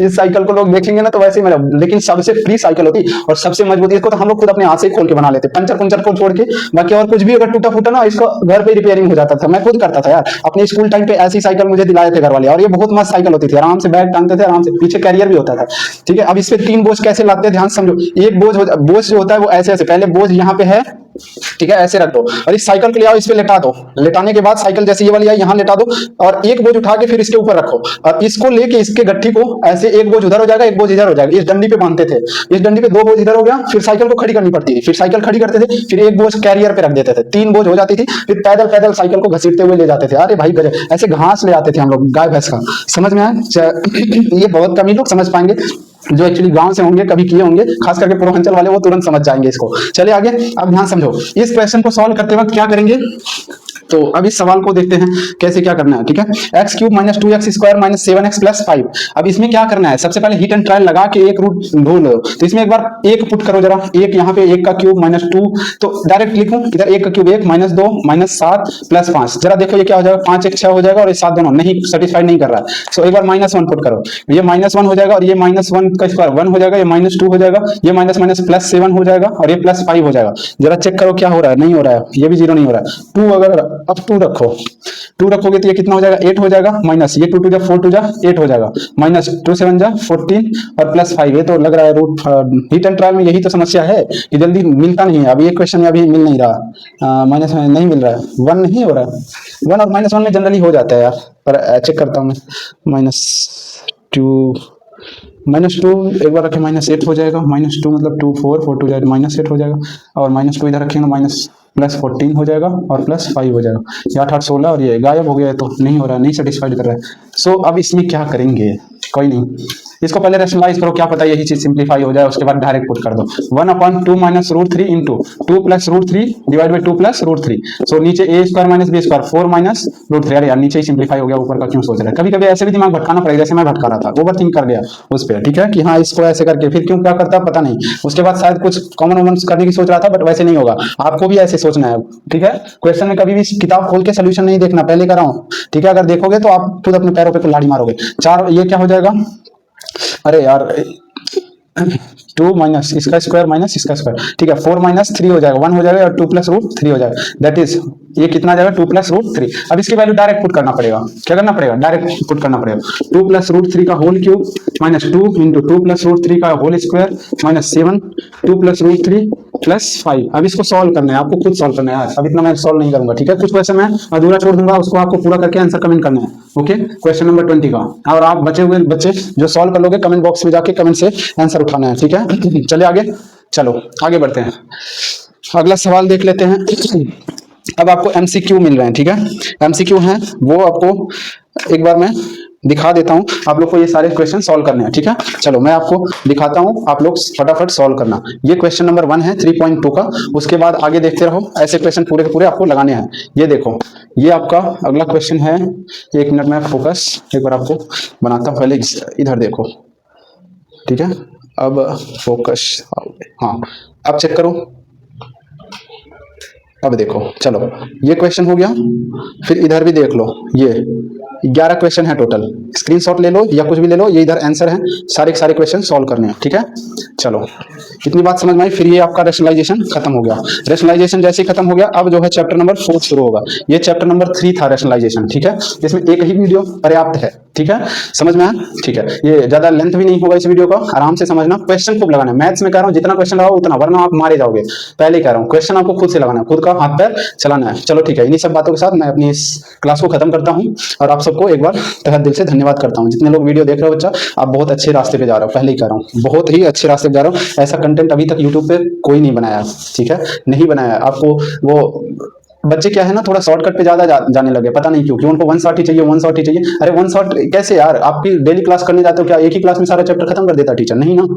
इस साइकिल को लोग देखेंगे ना तो वैसे ही मेरा, लेकिन सबसे फ्री साइकिल होती और सबसे मजबूत, इसको तो हम लोग खुद अपने हाथ से खोल के बना लेते, पंचर पंचर को छोड़ के, बाकी और कुछ भी अगर टूटा फूटा ना, इसको घर पे रिपेयरिंग हो जाता था, मैं खुद करता था यार। अपने स्कूल टाइम पे ऐसी साइकिल मुझे दिलाए थे घर वाले, और ये बहुत मस्त साइकिल होती थी, आराम से बैग टांगते थे, आराम से पीछे कैरियर भी होता था, ठीक है। अब इस पे 3 बोझ कैसे लाते हैं ध्यान समझो, एक बोझ जो होता है वो ऐसे ऐसे, पहले बोझ यहाँ पे है, ठीक है, ऐसे रख दो, और इस साइकिल के लिए आओ, इस पे लेटा दो, लेटाने के बाद साइकिल जैसे ये वाली है यहाँ लेटा दो, और एक बोझ उठा के फिर इसके ऊपर रखो, और इसको लेके इसके गट्ठी को ऐसे, एक बोझ उधर हो जाएगा, एक बोझ इधर हो जाएगा, इस डंडी पे बांधते थे, इस डंडी पे 2 बोझ इधर हो गया, फिर साइकिल को खड़ी करनी पड़ती थी, फिर साइकिल खड़ी करते थे, फिर एक बोझ कैरियर पे रख देते थे, 3 बोझ हो जाती थी, फिर पैदल पैदल साइकिल को घसीटते हुए ले जाते थे। अरे भाई गजब, ऐसे घास ले आते थे हम लोग, गाय भैंस का, समझ में आया? ये बहुत कम ही लोग समझ पाएंगे, जो एक्चुअली गांव से होंगे, कभी किए होंगे, खास करके पूर्वांचल वाले, वो तुरंत समझ जाएंगे इसको। चलिए आगे, अब ध्यान समझो, इस क्वेश्चन को सॉल्व करते वक्त क्या करेंगे, तो अब इस सवाल को देखते हैं कैसे क्या करना है, ठीक है। x³ - 2x² - 7x + 5। अब इसमें क्या करना है, सबसे पहले हीट एंड ट्रायल लगा के एक रूट ढूंढ लो, तो इसमें एक बार एक पुट करो जरा, एक यहाँ पे 1 का क्यूब - 2, तो डायरेक्ट लिखूं इधर 1 का क्यूब 1 - 2 - 7 + 5, जरा देखो ये क्या हो जाएगा, 5 1 6 हो जाएगा, और ये 7 दोनों नहीं सेटिस्फाइड नहीं कर रहा है, सो एक बार -1 पुट करो, ये -1 हो जाएगा, और ये -1 का स्क्वायर 1 हो जाएगा, ये -2 हो जाएगा, ये माइनस माइनस +7 हो जाएगा, और ये +5 हो जाएगा। जरा चेक करो क्या हो रहा है, नहीं हो रहा है, ये भी 0 नहीं हो रहा है। 2 अगर अब 2 रखो, 2 रखोगे तो ये कितना हो जाएगा, 8 हो जाएगा, माइनस ये 2 2 4 2 8 हो जाएगा, माइनस 2 7 14 और +5, ये तो लग रहा है रूट। हीट एंड ट्रायल में यही तो समस्या है कि जल्दी मिलता नहीं है, अभी एक क्वेश्चन में अभी मिल नहीं रहा, माइनस में नहीं मिल रहा है, 1 नहीं हो रहा है, 1 और -1 में जनरली हो जाता है यार, पर चेक करता हूँ मैं, -2 एक बार रखें, -8 हो जाएगा, -2 मतलब 2 4 4 2 जाएगा, -8 हो जाएगा, और -2 इधर रखेंगे, +14 हो जाएगा, और +5 हो जाएगा, ये 8 8 16, और ये गायब हो गया है, तो नहीं हो रहा है, नहीं सेटिस्फाइड कर रहा है। सो अब इसमें क्या करेंगे, कोई नहीं, इसको पहले रैशनलाइज करो, क्या पता यही चीज सिंप्लीफाई हो जाए, उसके बाद डायरेक्ट पुट कर दो, 1/2 - √3 इंटू 2 + √3 डिवाइड बाई 2 + √3, सो नीचे a² - b² 4 - √3, अरे यार नीचे ही सिंप्लीफाई हो गया, ऊपर का क्यों सोच रहा है, कभी कभी ऐसे भी दिमाग भटकाना पड़ेगा, जैसे मैं भटका रहा था, ओवर थिंक कर गया उस पर, ठीक है, कि हाँ इसको ऐसे करके, फिर क्यों क्या करता पता नहीं, उसके बाद शायद कुछ कॉमन वॉमन करने की सोच रहा था, बट वैसे नहीं होगा, आपको भी ऐसे सोचना है, ठीक है। क्वेश्चन में कभी भी किताब खोल के सोल्यूशन नहीं देखना, पहले कर रहा हूँ, ठीक है, अगर देखोगे तो आप खुद अपने पैरों पे कुल्हाड़ी मारोगे। 4, ये क्या हो जाएगा, अरे यार 2 माइनस इसका स्क्वायर माइनस इसका स्क्वायर, ठीक है, 4 - 3 हो जाएगा, 1 हो जाएगा, और 2 + √3 हो जाएगा, दैट इज ये कितना जाएगा, 2 + √3। अब इसकी वैल्यू डायरेक्ट पुट करना पड़ेगा, क्या करना पड़ेगा, डायरेक्ट पुट करना पड़ेगा, 2 + √3 का होल क्यूब -2 इंटू 2 + √3 का होल स्क्वायर -7 2 + √3 +5। अब इसको सॉल्व करना है, आपको खुद सॉल्व करना है यार, अब इतना मैं सॉल्व नहीं करूंगा, ठीक है, कुछ क्वेश्चन मैं अधूरा छोड़ दूंगा, उसको आपको पूरा करके आंसर कमेंट करना है, ओके। क्वेश्चन नंबर 20 का, और आप बचे हुए बच्चे जो सॉल्व कर लोगे, कमेंट बॉक्स में जाके कमेंट से आंसर उठाना है, ठीक है। चलिए आगे, चलो आगे बढ़ते हैं, अगला सवाल देख लेते हैं। अब आपको MCQ मिल रहे हैं, ठीक है, MCQ हैं वो आपको एक बार मैं दिखा देता हूं, आप लोग को ये सारे क्वेश्चन सॉल्व करने हैं, ठीक है। चलो मैं आपको दिखाता हूं, आप लोग फटाफट सॉल्व करना। ये क्वेश्चन नंबर 1 है 3.2 का, उसके बाद आगे देखते रहो, ऐसे क्वेश्चन पूरे के पूरे आपको लगाने हैं। ये देखो, ये आपका अगला क्वेश्चन है, 1 मिनट में फोकस एक बार आपको बनाता हूं, पहले इधर देखो, ठीक है, अब फोकस, हाँ अब चेक करो, अब देखो, चलो ये क्वेश्चन हो गया, फिर इधर भी देख लो, ये 11 क्वेश्चन है टोटल। स्क्रीनशॉट ले लो या कुछ भी ले लो, ये इधर आंसर है, सारे के सारे क्वेश्चन सॉल्व करने हैं, ठीक है। चलो इतनी बात समझ में आई। फिर ये आपका रैशनलाइजेशन खत्म हो गया। रैशनलाइजेशन जैसे ही खत्म हो गया, अब जो है चैप्टर नंबर 4 शुरू होगा। ये चैप्टर नंबर 3 था रैशनलाइजेशन, ठीक है। इसमें एक ही वीडियो पर्याप्त है, ठीक है, समझ में आया, ठीक है। ये ज्यादा लेंथ भी नहीं होगा इस वीडियो का, आराम से समझना। क्वेश्चन खूब लगाना है, मैथ्स में कह रहा हूँ जितना क्वेश्चन लगाओ उतना, वरना आप मारे जाओगे। पहले ही कह रहा हूँ, क्वेश्चन आपको खुद से लगाना है, खुद का हाथ पैर चलाना है। चलो ठीक है, इन्हीं सब बातों के साथ मैं अपनी इस क्लास को खत्म करता हूँ और आप सबको एक बार तहे दिल से धन्यवाद करता हूँ। जितने लोग वीडियो देख रहे हो बच्चा, आप बहुत अच्छे रास्ते पे जा रहे हो, पहले ही कह रहा हूँ, बहुत ही अच्छे रास्ते पे जा रहे हो। ऐसा कंटेंट अभी तक यूट्यूब पे कोई नहीं बनाया, ठीक है, नहीं बनाया। आपको वो बच्चे क्या है ना, थोड़ा शॉर्टकट पे ज्यादा जाने लगे, पता नहीं क्यों उनको वन शॉट ही चाहिए, वन शॉट ही चाहिए। अरे वन शॉट कैसे यार, आपकी डेली क्लास करने जाते हो, क्या एक ही क्लास में सारा चैप्टर खत्म कर देता टीचर? नहीं ना,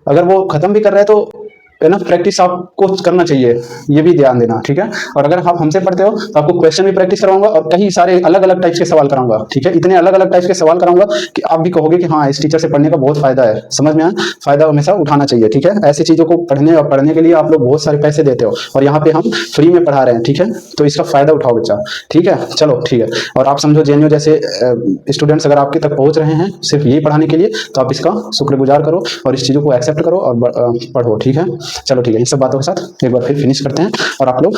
अगर वो खत्म भी कर रहे हैं तो है ना, प्रैक्टिस आपको करना चाहिए, ये भी ध्यान देना, ठीक है। और अगर आप हमसे पढ़ते हो तो आपको क्वेश्चन भी प्रैक्टिस करवाऊंगा और कई सारे अलग अलग टाइप्स के सवाल कराऊंगा, ठीक है। इतने अलग अलग टाइप्स के सवाल कराऊंगा कि आप भी कहोगे कि हाँ, इस टीचर से पढ़ने का बहुत फायदा है। समझ में आया, फायदा हमेशा उठाना चाहिए, ठीक है। ऐसी चीजों को पढ़ने के लिए आप लोग बहुत सारे पैसे देते हो और यहाँ पे हम फ्री में पढ़ा रहे हैं, ठीक है। तो इसका फायदा उठाओ बच्चा, ठीक है। चलो ठीक है, और आप समझो जेएनयू जैसे स्टूडेंट्स अगर आपके तक पहुंच रहे हैं सिर्फ यही पढ़ाने के लिए, तो आप इसका शुक्रगुजार करो और इस चीजों को एक्सेप्ट करो और पढ़ो, ठीक है। चलो ठीक है, इन सब बातों के साथ एक बार फिर फिनिश करते हैं और आप लोग